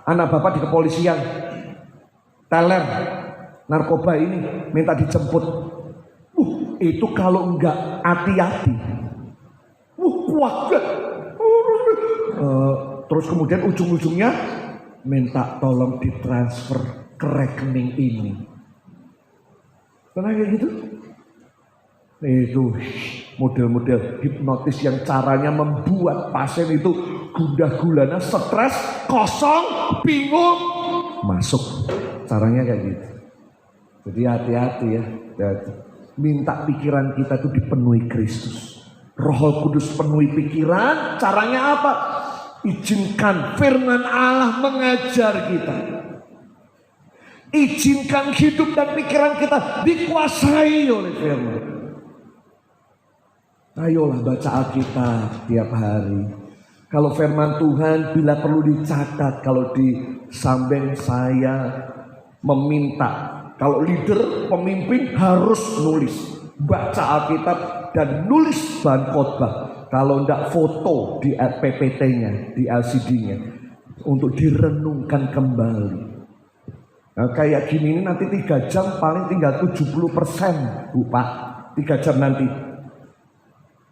[SPEAKER 1] anak bapak di kepolisian, teler narkoba ini minta dijemput. Itu kalau enggak hati-hati, kuat. Terus kemudian ujung-ujungnya minta tolong ditransfer ke rekening ini. Pernah kayak gitu? Itu model-model hipnotis yang caranya membuat pasien itu gundah gulana, stres, kosong, bingung, masuk. Caranya kayak gitu. Jadi hati-hati ya. Minta pikiran kita itu dipenuhi Kristus. Roh Kudus penuhi pikiran. Caranya apa? Izinkan firman Allah mengajar kita. Izinkan hidup dan pikiran kita dikuasai oleh firman. Ayolah baca Alkitab tiap hari. Kalau firman Tuhan bila perlu dicatat. Kalau di samping saya meminta. Kalau leader, pemimpin harus nulis. Baca Alkitab dan nulis bahan khotbah. Kalau enggak foto di PPT-nya, di LCD-nya. Untuk direnungkan kembali. Nah, kayak gini ini nanti 3 jam paling tinggal 70%, Bu Pak. 3 jam nanti.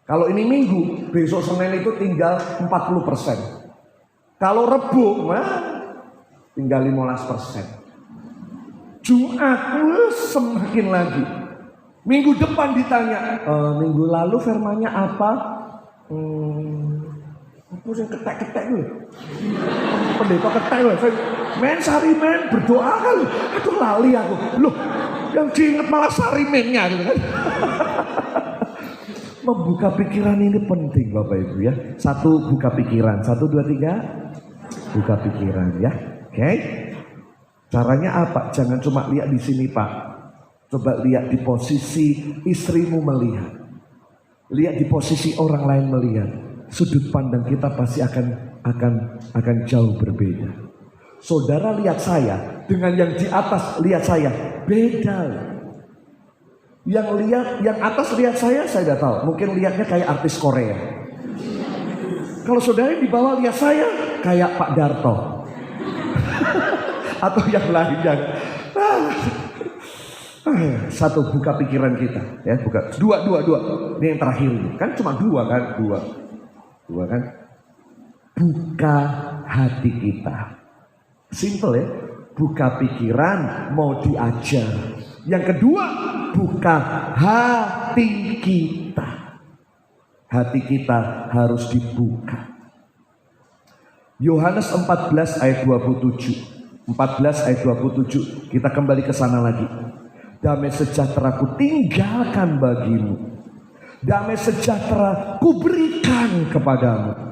[SPEAKER 1] Kalau ini Minggu, besok Senin itu tinggal 40%. Kalau Rebo, tinggal 15%. Jumat semakin lagi. Minggu depan ditanya, minggu lalu firmannya apa? Aku yang ketek-ketek gue. Pendeta ketek gue. Men sarimen berdoa kan. Aduh lali aku. Loh, yang diinget malah sarimennya gitu kan. Membuka pikiran ini penting Bapak Ibu ya. 1, buka pikiran. 1, 2, 3. Buka pikiran ya. Oke. Caranya apa? Jangan cuma lihat di sini Pak. Coba lihat di posisi istrimu melihat. Lihat di posisi orang lain melihat. Sudut pandang kita pasti akan jauh berbeda. Saudara lihat saya dengan yang di atas lihat saya beda. Yang atas lihat saya tidak tahu. Mungkin lihatnya kayak artis Korea. Kalau saudara di bawah lihat saya kayak Pak Darto. Atau yang lain yang 1, buka pikiran kita ya, buka. 2. Ini yang terakhir kan cuma 2 kan, 2 kan. Buka hati kita. Simple ya. Buka pikiran mau diajar. Yang kedua, buka hati kita. Hati kita harus dibuka. Yohanes 14 ayat 27. 14 ayat 27. Kita kembali ke sana lagi. Damai sejahtera ku tinggalkan bagimu. Damai sejahtera ku berikan kepadamu.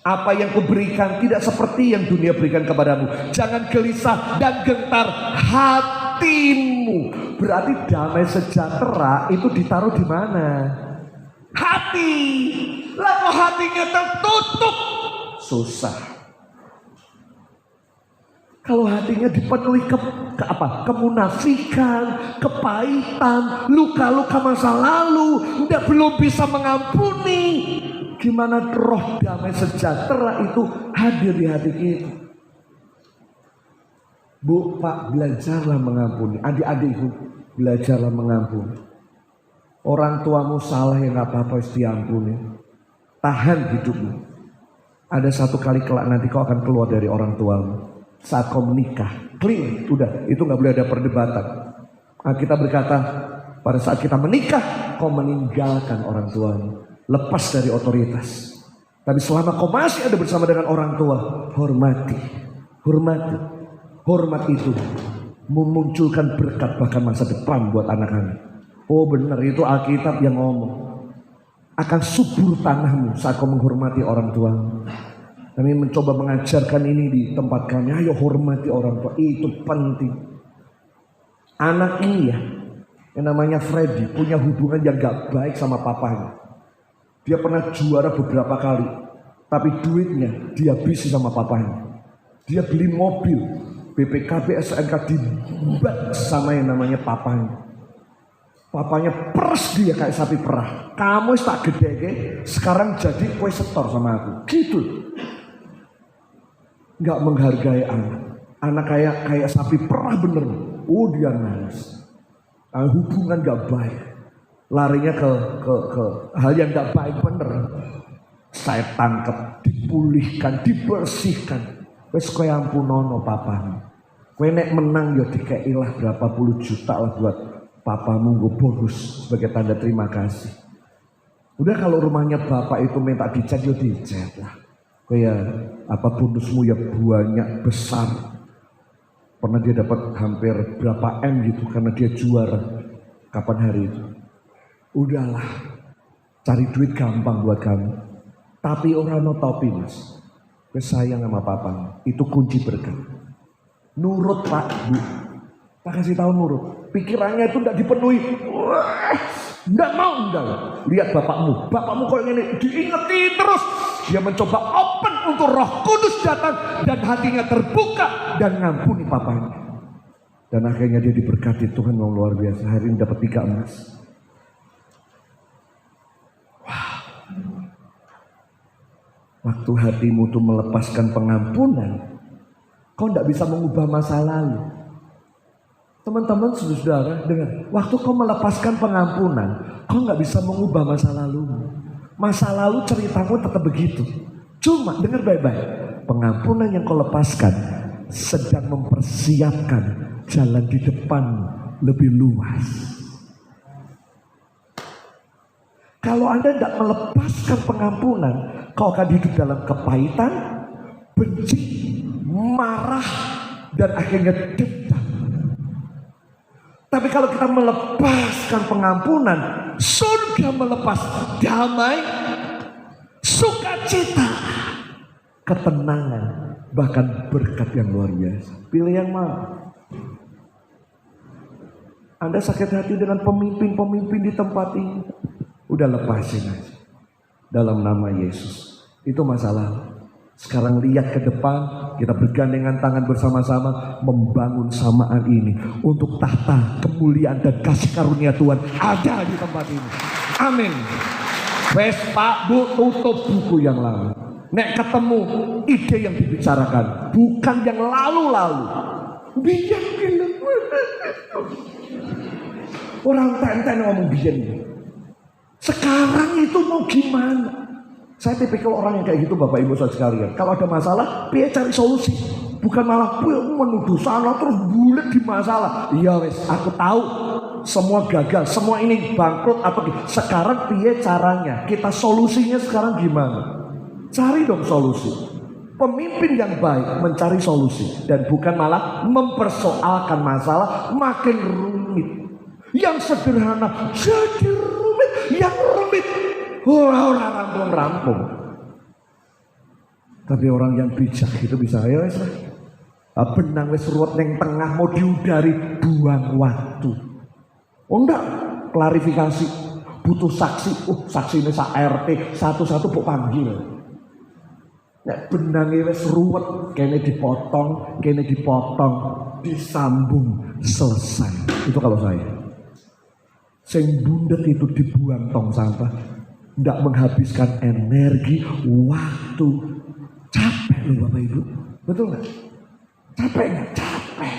[SPEAKER 1] Apa yang kuberikan tidak seperti yang dunia berikan kepadamu. Jangan gelisah dan gentar hatimu. Berarti damai sejahtera itu ditaruh di mana? Hati. Lalu hatinya tertutup, susah. Kalau hatinya dipenuhi kemunafikan, kepahitan, luka-luka masa lalu, belum bisa mengampuni. Gimana roh damai sejahtera itu hadir di hati kita? Bu, Pak, belajarlah mengampuni. Adik-adikku, belajarlah mengampuni. Orang tuamu salah ya gak apa-apa, diampuni. Tahan hidupmu. Ada satu kali kelak nanti kau akan keluar dari orang tuamu. Saat kau menikah, clean, udah, itu gak boleh ada perdebatan. Kita berkata, pada saat kita menikah, kau meninggalkan orang tuamu. Lepas dari otoritas. Tapi selama kau masih ada bersama dengan orang tua, hormati. Hormat itu memunculkan berkat bahkan masa depan buat anak-anak. Oh benar, itu Alkitab yang ngomong. Akan subur tanahmu saat kau menghormati orang tuamu. Kami mencoba mengajarkan ini di tempat kami. Ayo hormati orang tua, itu penting. Anak ini ya, yang namanya Freddy, punya hubungan yang gak baik sama papanya. Dia pernah juara beberapa kali, tapi duitnya dihabisi sama papanya. Dia beli mobil, BPKB SNK dibat sama yang namanya papanya. Papanya peres dia kayak sapi perah. Kamu tak gede, sekarang jadi kue setor sama aku. Gitu. Gak menghargai anak. Anak kayak sapi perah bener. Oh dia nangis. Hubungan gak baik. Larinya ke hal yang gak baik bener. Saya tangkap, dipulihkan, dibersihkan. Wes kowe ampunono papamu. Kowe nek menang ya dikeilah berapa puluh juta lah buat papamu nggo bonus sebagai tanda terima kasih. Udah kalau rumahnya bapak itu minta dicat ya dicat lah. Kayak apa bonusmu ya banyak besar. Pernah dia dapat hampir berapa M gitu karena dia juara. Kapan hari itu? Udahlah, cari duit gampang buat kamu. Tapi orang no topi mas. Sayang sama papa. Itu kunci berkah. Nurut Pak, Bu. Tak kasih tahu nurut. Pikirannya itu tidak dipenuhi. Tidak mau enggak. Lihat bapakmu. Bapakmu kok ini diingeti terus. Dia mencoba open untuk Roh Kudus datang dan hatinya terbuka dan ngampuni papanya. Dan akhirnya dia diberkati Tuhan yang luar biasa. Hari ini dapat 3 emas. Wow. Waktu hatimu tuh melepaskan pengampunan, kau tidak bisa mengubah masa lalu. Teman-teman, saudara, dengar. Waktu kau melepaskan pengampunan, kau nggak bisa mengubah masa lalu. Masa lalu ceritamu tetap begitu. Cuma dengar baik-baik. Pengampunan yang kau lepaskan sedang mempersiapkan jalan di depan lebih luas. Kalau Anda tidak melepaskan pengampunan, kau akan hidup dalam kepahitan, benci, marah, dan akhirnya dendam. Tapi kalau kita melepaskan pengampunan, surga melepas damai, sukacita, ketenangan, bahkan berkat yang luar biasa. Pilih yang mana? Anda sakit hati dengan pemimpin-pemimpin di tempat ini, udah lepasin aja. Dalam nama Yesus. Itu masalah. Sekarang lihat ke depan, kita bergandengan tangan bersama-sama membangun samaan ini untuk tahta kemuliaan dan kasih karunia Tuhan ada di tempat ini. Amin. Wes Pak Bu, tutup buku yang lama. Nek ketemu ide yang dibicarakan, bukan yang lalu-lalu. Biar gila. Orang tenten ngomong biar. Sekarang itu mau gimana? Saya tipikal orang yang kayak gitu Bapak Ibu saudara sekalian. Kalau ada masalah, dia cari solusi. Bukan malah menuduh sana terus bulet di masalah. Iya wes, aku tahu semua gagal, semua ini bangkrut atau sekarang dia caranya. Kita solusinya sekarang gimana? Cari dong solusi. Pemimpin yang baik mencari solusi dan bukan malah mempersoalkan masalah makin rumit. Yang sederhana jadi rumit, yang rumit orang rampung-rampung. Tapi orang yang bijak itu bisa ya wes. Benang wes ruwet yang tengah mau diudari, buang waktu. Oh enggak, klarifikasi. Butuh saksi. Saksi ini RT satu-satu bu panggil. Nek benangnya wes ruwet, kene dipotong, disambung, selesai. Itu kalau saya. Sing bundet itu dibuang tong sampah. Tidak menghabiskan energi, waktu, capek loh Bapak Ibu, betul nggak? Capek nggak? Capek.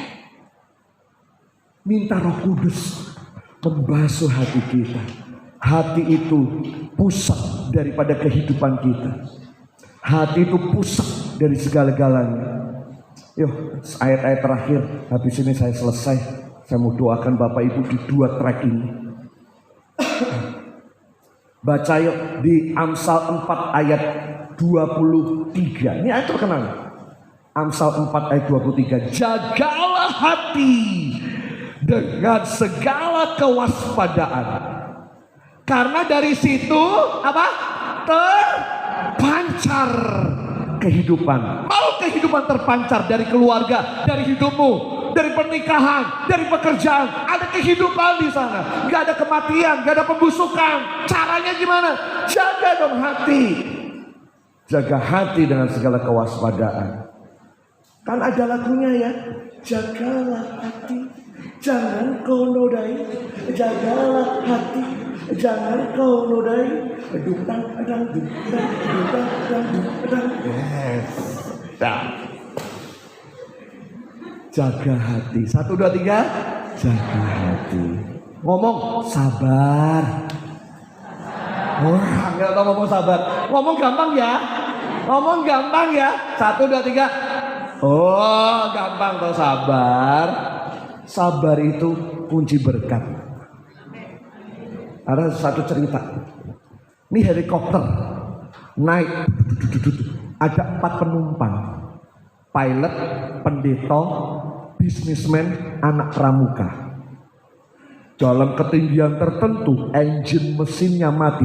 [SPEAKER 1] Minta Roh Kudus membasuh hati kita. Hati itu pusat daripada kehidupan kita. Hati itu pusat dari segala-galanya. Yuk, ayat-ayat terakhir. Habis ini saya selesai. Saya mau doakan Bapak Ibu di 2 track ini. Baca yuk di Amsal 4 ayat 23. Ini ayat terkenal. Amsal 4 ayat 23. Jagalah hati dengan segala kewaspadaan. Karena dari situ apa? Terpancar kehidupan. Mau kehidupan terpancar dari keluarga, dari hidupmu, dari pernikahan, dari pekerjaan, ada kehidupan di sana. Gak ada kematian, gak ada pembusukan. Caranya gimana? Jaga dong hati. Jaga hati dengan segala kewaspadaan. Kan ada lagunya ya. Jagalah hati, jangan kau nodai. Jagalah hati, jangan kau nodai. Yes. Jaga hati. 1, 2, 3. Jaga hati. Ngomong sabar. Nggak tahu ngomong sabar. Ngomong gampang ya. Ngomong gampang ya. 1, 2, 3. Oh, gampang tuh sabar. Sabar itu kunci berkat. Ada satu cerita. Ini helikopter naik. Ada 4 penumpang. Pilot, pendeta, bisnismen, anak pramuka. Dalam ketinggian tertentu, engine mesinnya mati.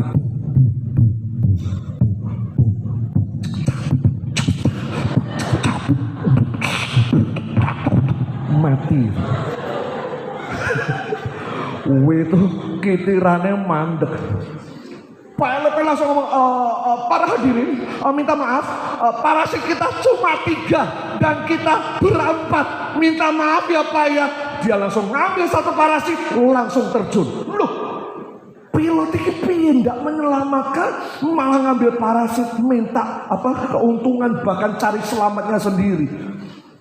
[SPEAKER 1] Mati. Itu kitirannya mandek. Pilotnya langsung ngomong, para hadirin, minta maaf, parasit kita cuma 3 dan kita berempat. Minta maaf ya Pak ya. Dia langsung ngambil 1 parasit, langsung terjun. Loh, pilot ini piye ndak menyelamatkan, malah ngambil parasit, minta keuntungan, bahkan cari selamatnya sendiri.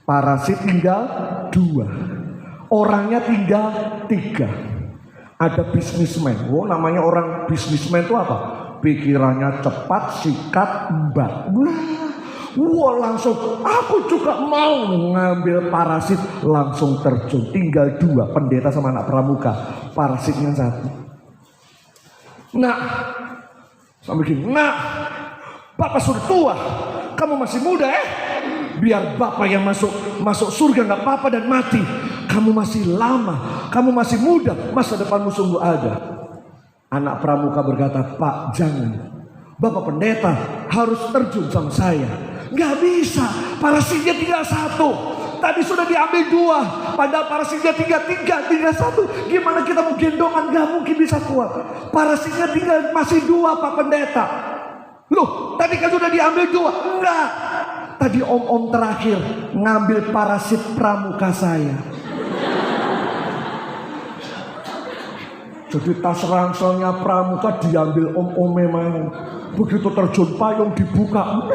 [SPEAKER 1] Parasit tinggal 2. Orangnya tinggal 3. Ada bisnismen. Oh, namanya orang bisnismen itu apa? Pikirannya cepat, sikat, mbak. Wah, langsung aku juga mau ngambil parasit, langsung terjun. Tinggal 2, pendeta sama anak pramuka. Parasitnya 1. Nah, sampai gini. Nah, Bapak sudah tua, kamu masih muda biar Bapak yang masuk surga nggak apa-apa dan mati. Kamu masih lama, kamu masih muda, masa depanmu sungguh ada. Anak pramuka berkata, Pak jangan, Bapak pendeta harus terjun sama saya. Nggak bisa, parasitnya tinggal 1. Tadi sudah diambil 2, padahal parasitnya tinggal 1. Gimana kita mau gendongan? Nggak mungkin bisa kuat. Parasitnya tinggal masih 2, Pak pendeta. Loh, tadi kan sudah diambil 2. Enggak. Tadi om-om terakhir ngambil parasit pramuka saya. Jadi tas rangselnya pramuka diambil om-om memang. Begitu terjun payung dibuka.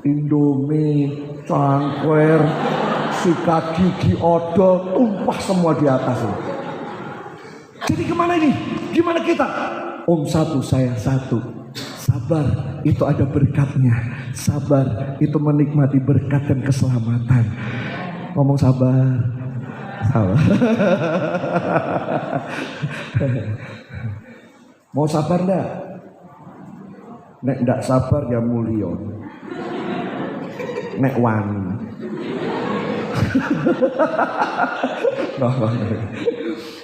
[SPEAKER 1] Indomie, cangkwer, sikat gigi, odol, tumpah semua di atas. Jadi kemana ini? Gimana kita? Om 1, saya 1. Sabar, itu ada berkatnya. Sabar, itu menikmati berkat dan keselamatan. Ngomong sabar. Sabar. Mau sabar enggak? Nek enggak sabar ya mulio. Nek wani.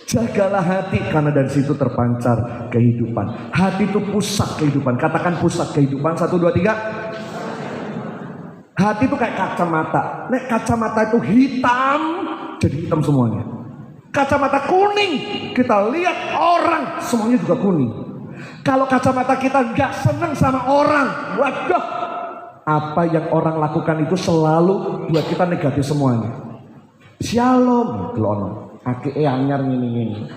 [SPEAKER 1] Jagalah hati karena dari situ terpancar kehidupan. Hati itu pusat kehidupan. Katakan pusat kehidupan. 1, 2, 3. Hati itu kayak kacamata. Nek kacamata itu hitam, jadi hitam semuanya. Kacamata kuning, kita lihat orang semuanya juga kuning. Kalau kacamata kita nggak seneng sama orang, waduh, apa yang orang lakukan itu selalu buat kita negatif semuanya. Shalom, gelono. Aki anyar ngini.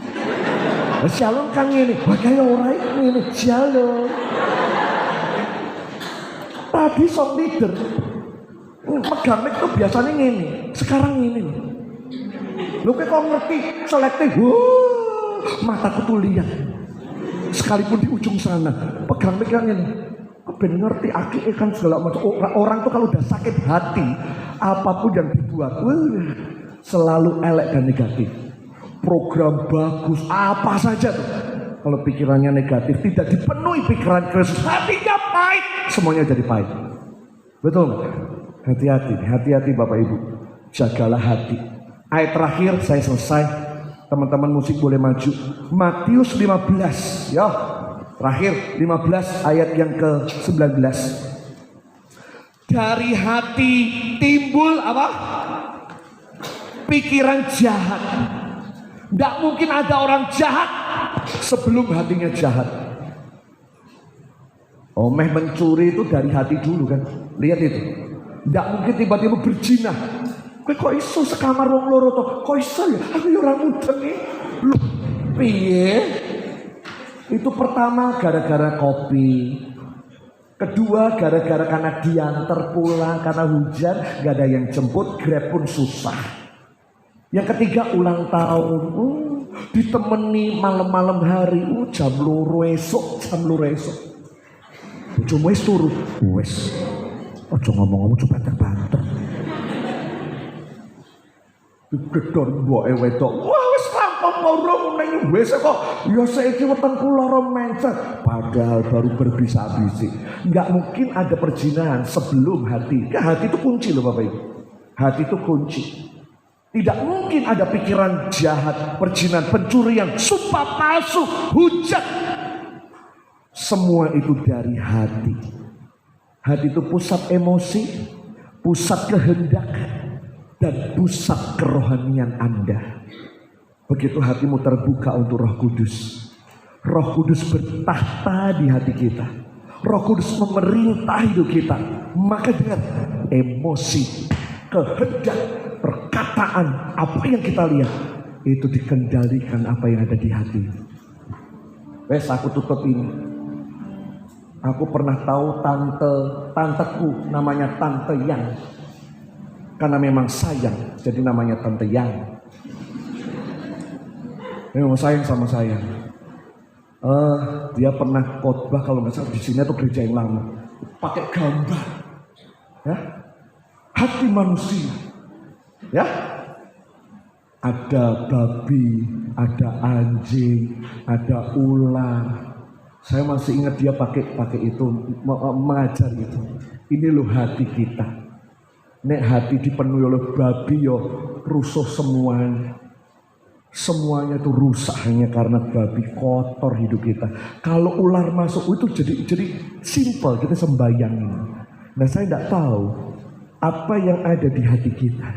[SPEAKER 1] Shalom kan ngini. Wah kaya orang ngini. Shalom. Tadi song leader pegang mic tuh biasanya ngini. Sekarang ngini. Lu kayak kok ngerti selektif. Mataku tuh lihat. Sekalipun di ujung sana pegang mic yang ngini. Ben ngerti aki kan segala macam. Orang tuh kalau udah sakit hati, apapun yang dibuat, selalu elek dan negatif. Program bagus, apa saja tuh. Kalau pikirannya negatif, tidak dipenuhi pikiran Kristus, hatinya pahit, semuanya jadi pahit. Betul? Hati-hati Bapak Ibu. Jagalah hati. Ayat terakhir saya selesai. Teman-teman musik boleh maju. Matius 15, ya. Terakhir 15 ayat yang ke-19. Dari hati timbul apa? Pikiran jahat. Tidak mungkin ada orang jahat sebelum hatinya jahat. Omeh mencuri itu dari hati dulu kan. Lihat itu. Tidak mungkin tiba-tiba berzina. Kok iso sekamar wong loro to? Kok iso ya? Aku ya ora mudeng nih. Loh, piye? Itu pertama gara-gara kopi. Kedua gara-gara karena diantar pulang karena hujan, gak ada yang jemput, Grab pun susah. Yang ketiga ulang tahun, ditemani malam-malam hari, jam 2 esok. Bojomu wis turu, wis. Aja ngomong-ngomong coba banter. Digedor mboke wedok. Wah wis rampung urung ning wis kok. Ya saiki wetengku lara mencet. Padahal baru berbisa-bisi. Enggak mungkin ada perzinahan sebelum hati. Hati itu kunci loh Bapak Ibu. Hati itu kunci. Tidak mungkin ada pikiran jahat, perzinahan, pencurian, sumpah palsu, hujat. Semua itu dari hati. Hati itu pusat emosi, pusat kehendak, dan pusat kerohanian Anda. Begitu hatimu terbuka untuk Roh Kudus, Roh Kudus bertahta di hati kita, Roh Kudus memerintah hidup kita, maka dengan emosi, kehendak, perkataan, apa yang kita lihat itu dikendalikan apa yang ada di hati. Wes aku tutup ini. Aku pernah tahu tanteku namanya Tante Yang. Karena memang sayang, jadi namanya Tante Yang. Memang sayang sama saya. Dia pernah khotbah kalau nggak salah di sini atau gereja yang lama, pakai gambar, ya, hati manusia, ya, ada babi, ada anjing, ada ular. Saya masih ingat dia pakai itu mengajar itu. Ini loh hati kita. Nek hati dipenuhi oleh babi yo rusuh semuanya. Semuanya itu rusak hanya karena babi, kotor hidup kita. Kalau ular masuk itu jadi simple, kita sembayangin. Nah saya tidak tahu apa yang ada di hati kita.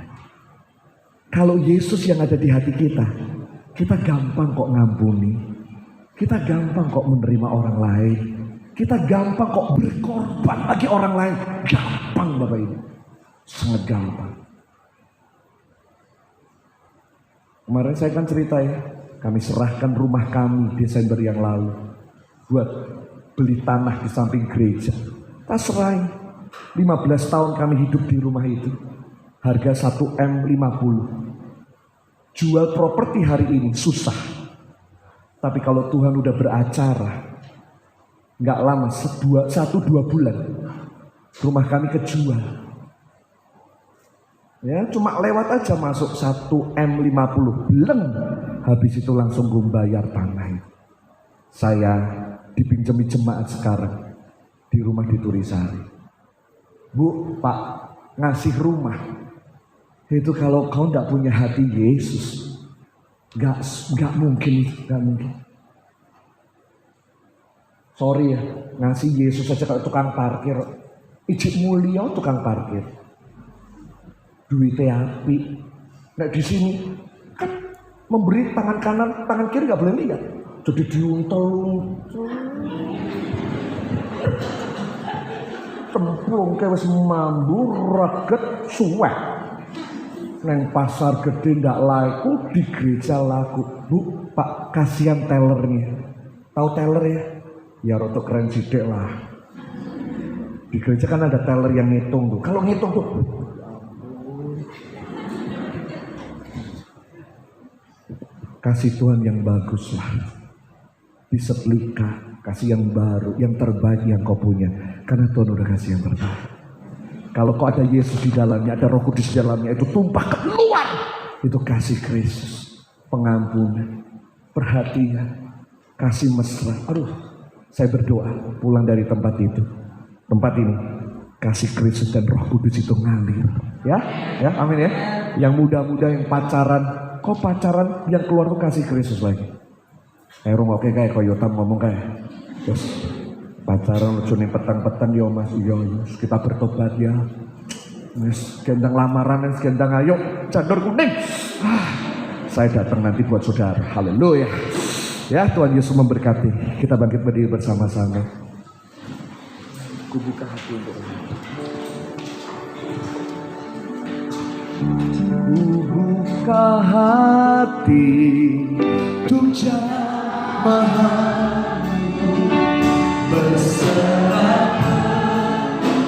[SPEAKER 1] Kalau Yesus yang ada di hati kita gampang kok ngampuni. Kita gampang kok menerima orang lain. Kita gampang kok berkorban bagi orang lain. Gampang Bapak Ibu. Sangat gampang. Kemarin saya kan cerita ya, kami serahkan rumah kami Desember yang lalu buat beli tanah di samping gereja. Kita serahin, 15 tahun kami hidup di rumah itu, harga 1M 50. Jual properti hari ini susah, tapi kalau Tuhan udah beracara, nggak lama, 1-2 bulan, rumah kami kejual. Ya, cuma lewat aja masuk 1M 50 belum habis itu langsung gue bayar tanah. Saya dipinjami jemaat sekarang di rumah di Turisari. Bu, Pak, ngasih rumah itu kalau kau tidak punya hati Yesus, nggak mungkin. Sorry ya, ngasih Yesus aja kalau tukang parkir, ijik mulia tukang parkir. Duitnya api. Nah di sini kan memberi tangan kanan, tangan kiri nggak boleh lihat. Jadi diuntel, cemplung kayak wis mambu, reget, suwek. Neng pasar gede ndak laku, di gereja laku. Bu, Pak, kasihan tellernya. Tahu teller ya? Ya rotok keren sidik lah. Di gereja kan ada teller yang ngitung tuh. Kalau ngitung tuh, kasih Tuhan yang bagus lah. Disetrika, kasih yang baru, yang terbaik yang kau punya. Karena Tuhan udah kasih yang terbaik. Kalau kau ada Yesus di dalamnya, ada Roh Kudus di dalamnya, itu tumpah keluar. Itu kasih Kristus, pengampunan, perhatian, kasih mesra. Aduh, saya berdoa pulang dari tempat itu, tempat ini, kasih Kristus dan Roh Kudus itu ngalir. Ya, amin ya. Yang muda-muda yang pacaran, kau pacaran yang keluar tuh kasih Kristus lagi. Oke kayak Koyotam ngomong kayak, terus pacaran lucu nih petang-petang yo mas, yo kita bertobat ya. Mas gendang lamaran dan gendang ayo cador kuning. Saya datang nanti buat saudara. Haleluya. Ya Tuhan Yesus memberkati. Kita bangkit berdiri bersama-sama. Ku buka hati untuk buka hati untuk jamahanmu, berserah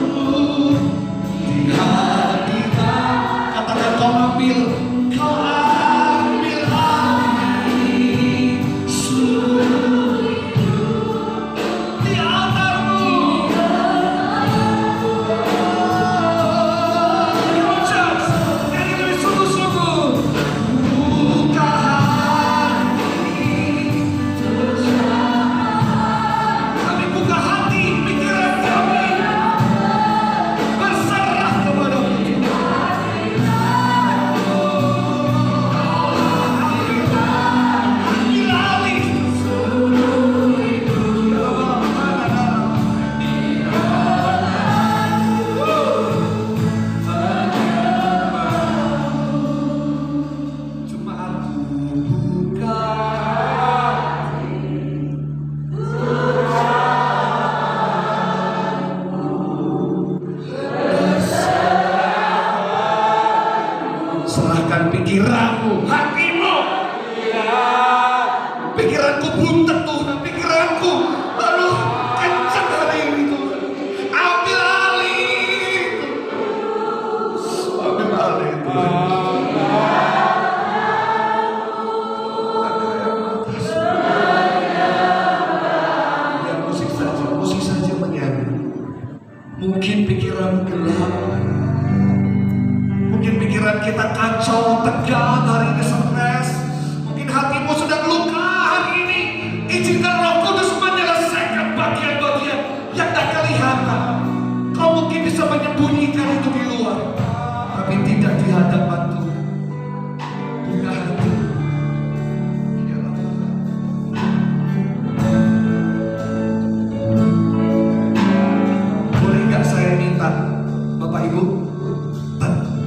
[SPEAKER 1] di hadirat. Katakan kau ambil alih seluruh hidup di altarmu. Serahkan pikiranmu, hatimu. Pikiranku buntet Tuhan, pikiranku aduh kencang hari ini Tuhan. Ambil alih, ambil alih Tuhan. pikiran kita kacau, tegang, hari ini stres. Mungkin hatimu sedang luka hari ini. Izinkan Roh Kudus menyelesaikan bagian-bagian yang tak kelihatan. Kau mungkin bisa menyembunyikan itu di luar, tapi tidak di hadapan Tuhan. Buka hati. Boleh nggak saya minta Bapak Ibu,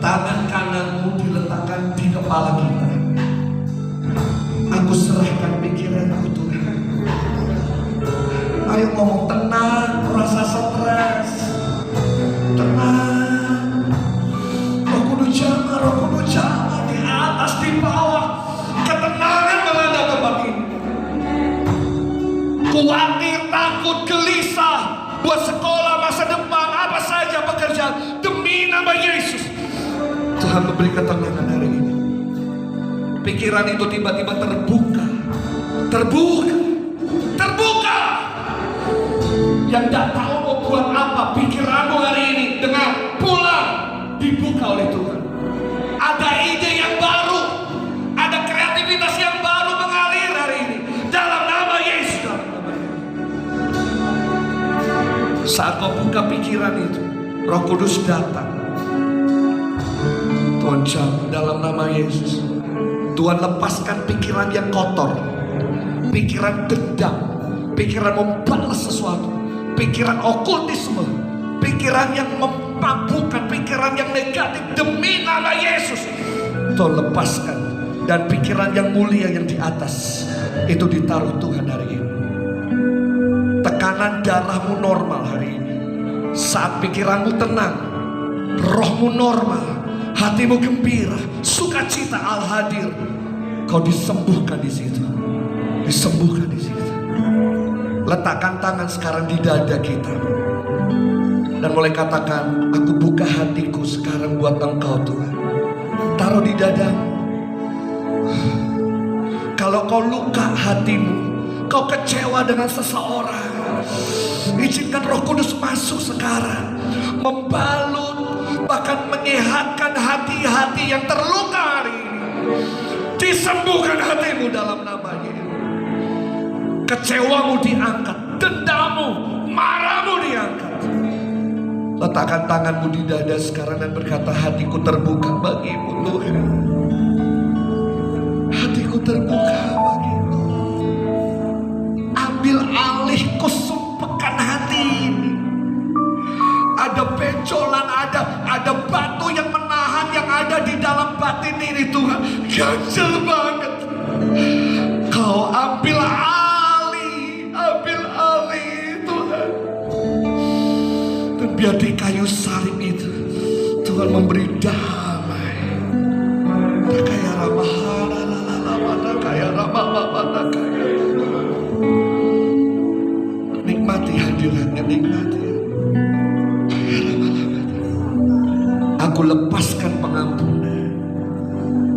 [SPEAKER 1] tangan kananmu diletakkan di kepala kita. Aku serahkan pikiranku Tuhan. Ayo ngomong tenang, rasa stres. Tenang. Roh Kudus jamaah di atas, di bawah. Ketenangan melanda tempat ini. Khawatir, takut, gelisah buat sekolah, masa depan, apa saja pekerjaan, demi nama Yesus. Tuhan memberi ketenangan hari ini. Pikiran itu tiba-tiba terbuka. Yang tak tahu mau buat apa pikiranmu hari ini, dengar, pulang, dibuka oleh Tuhan. Ada ide yang baru, ada kreativitas yang baru mengalir hari ini dalam nama Yesus. Saat kau buka pikiran itu, Roh Kudus datang. Tuhan jawab dalam nama Yesus. Tuhan lepaskan pikiran yang kotor, pikiran dendam, pikiran membalas sesuatu, pikiran okultisme, pikiran yang memabukkan, pikiran yang negatif, demi nama Yesus. Tuhan lepaskan, dan pikiran yang mulia yang di atas itu ditaruh Tuhan hari ini. Tekanan darahmu normal hari ini. Saat pikiranmu tenang, rohmu normal, hatimu gembira, sukacita Al-Hadir, kau disembuhkan di situ. Disembuhkan di situ. Letakkan tangan sekarang di dada kita dan mulai katakan, aku buka hatiku sekarang buat Engkau Tuhan. Taruh di dadamu. Kalau kau luka hatimu, kau kecewa dengan seseorang, izinkan Roh Kudus masuk sekarang, membalut, bahkan menyehatkan hati-hati yang terluka hari ini. Disembuhkan hatimu dalam nama-Nya. Kecewamu diangkat, dendammu, marahmu diangkat. Letakkan tanganmu di dada sekarang dan berkata, hatiku terbuka bagimu Tuhan. Hatiku terbuka bagimu. Ambil alih kesumpakan hati ini. Ada benjolan, ada batu yang menahan yang ada di dalam batin ini Tuhan. Ganjel banget. Kau ambil alih Tuhan. Dan biar di kayu salib itu Tuhan memberi damai. Kaya nikmati hadiratnya, nikmati. Aku lepaskan pengampunan.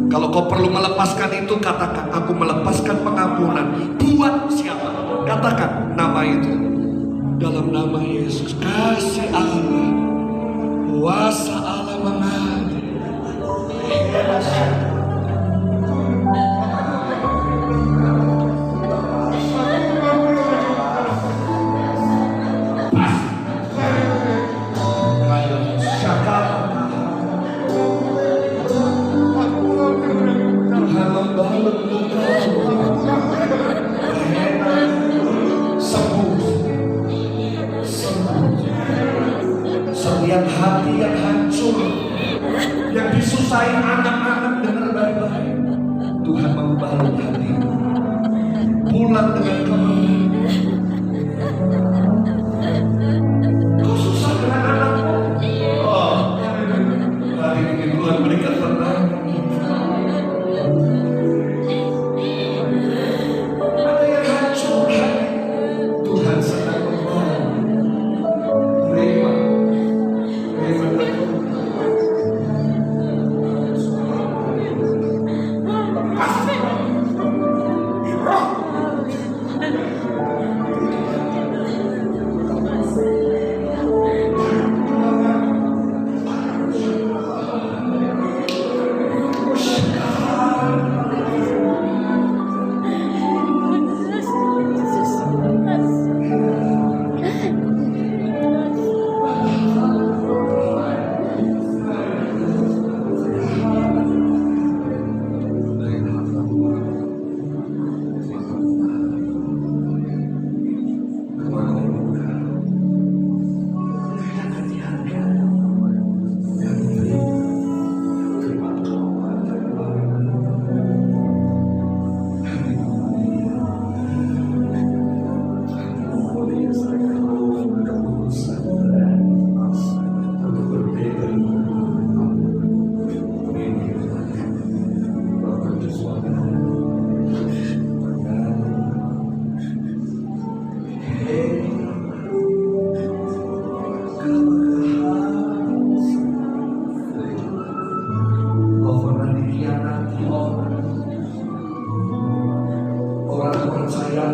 [SPEAKER 1] Kalau kau perlu melepaskan itu, katakan, aku melepaskan pengampunan. Buat siapa? Katakan nama itu. Dalam nama Yesus, kasih Allah, kuasa Allah mengalir. Setiap hati yang hancur, yang disusahin anak-anak, dengar baik-baik, Tuhan membalut hatimu. Pulang dengan kemenangan. Kau susah dengan anakmu? Oh, hari ini Tuhan berikan tenang. Ada yang hancur, Tuhan sedang membalut. Terima. saya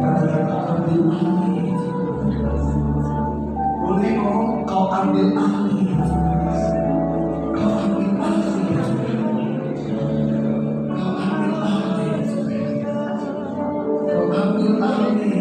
[SPEAKER 1] kata-kata ambil alih. Boleh ngomong kau ambil alih. Kau ambil alih. Kau ambil alih. Kau ambil alih.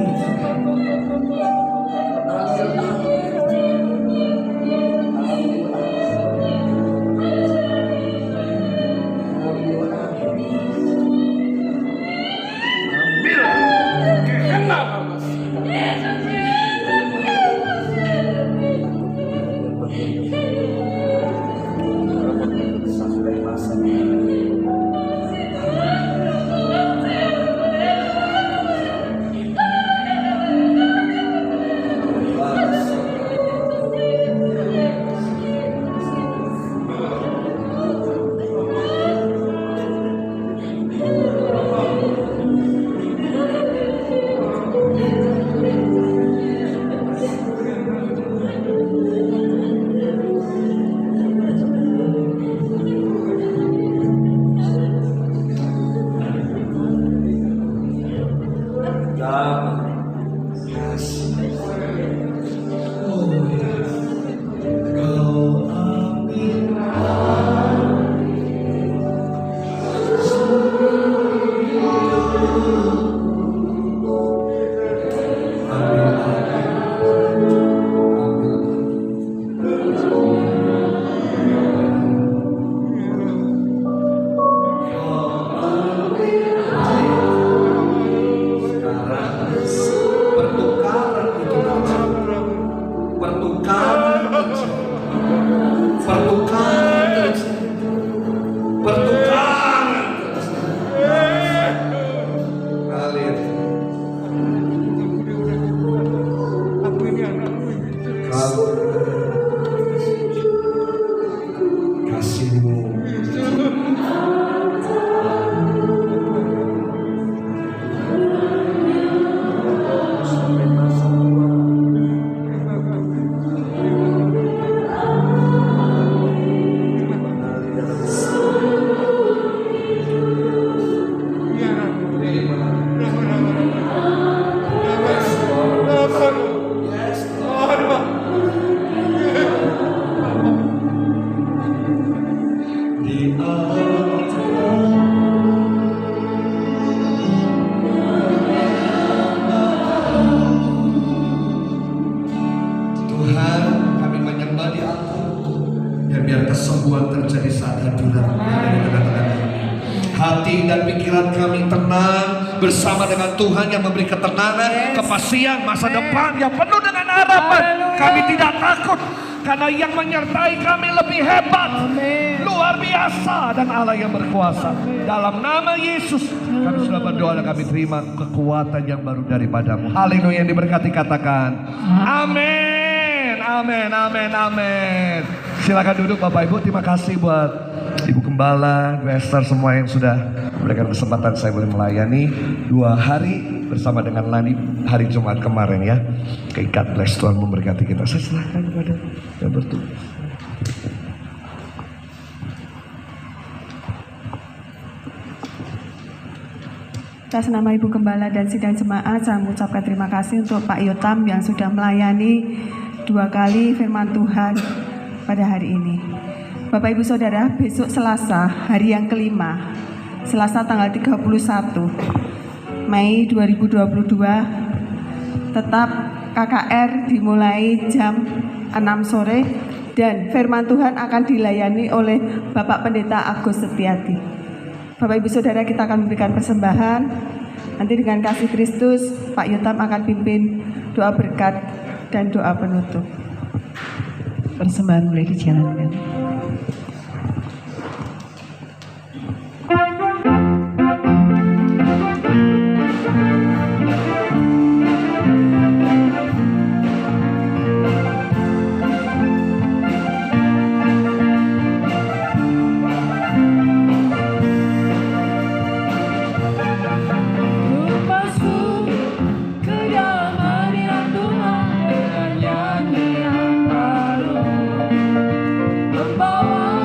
[SPEAKER 1] kesembuhan terjadi saat hadirat hati dan pikiran kami tenang bersama dengan Tuhan yang memberi ketenangan, kepastian masa depan yang penuh dengan harapan. Kami tidak takut karena yang menyertai kami lebih hebat, luar biasa, dan Allah yang berkuasa. Dalam nama Yesus kami sudah berdoa dan kami terima kekuatan yang baru daripadamu. Haleluya, yang diberkati katakan amin, amin, amin, amin. Silakan duduk Bapak Ibu. Terima kasih buat Ibu Gembala, Bu Esther, semua yang sudah memberikan kesempatan saya boleh melayani 2 hari bersama dengan Lani hari Jumat kemarin ya. God bless, Tuhan memberkati kita. Saya silakan kepada yang bertugas.
[SPEAKER 4] Atas nama Ibu Gembala dan sidang jemaat, saya mengucapkan terima kasih untuk Pak Yotam yang sudah melayani 2 kali firman Tuhan pada hari ini. Bapak Ibu Saudara, besok Selasa, hari yang kelima, Selasa tanggal 31 Mei 2022, tetap KKR dimulai jam 6 sore dan firman Tuhan akan dilayani oleh Bapak Pendeta Agus Setiati. Bapak Ibu Saudara, kita akan memberikan persembahan. Nanti dengan kasih Kristus, Pak Yotam akan pimpin doa berkat dan doa penutup. Persembahan boleh dijalankan.
[SPEAKER 5] Membawa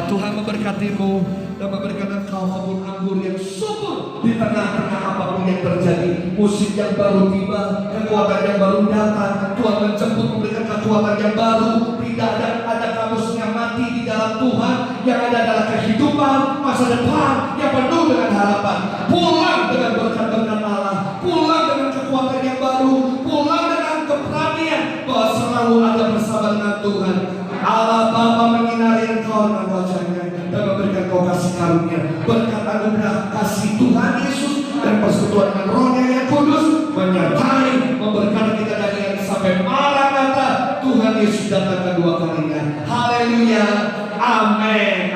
[SPEAKER 1] Tuhan memberkatimu dan memberikan engkau kebun anggur yang subur di tengah-tengah apapun yang terjadi. Musim yang baru tiba, kekuatan yang baru datang. Tuhan menjemput memberikan kekuatan yang baru. Tidak ada kamusnya mati di dalam Tuhan. Yang ada adalah kehidupan masa depan yang penuh dengan harapan. Pulang dengan berkat-berkat Allah, pulang dengan kekuatan yang baru, pulang dengan keberanian bahwa selalu ada bersama dengan Tuhan. Allah Bapa menyinari engkau dengan wajahnya dan memberikan kau kasih karunia, berkat anugerah kasih Tuhan Yesus dan persekutuan dengan Roh-Nya yang kudus menyertai memberkati kita dari yang sampai Maranatha Tuhan Yesus datang kedua kalinya. Haleluya, amin.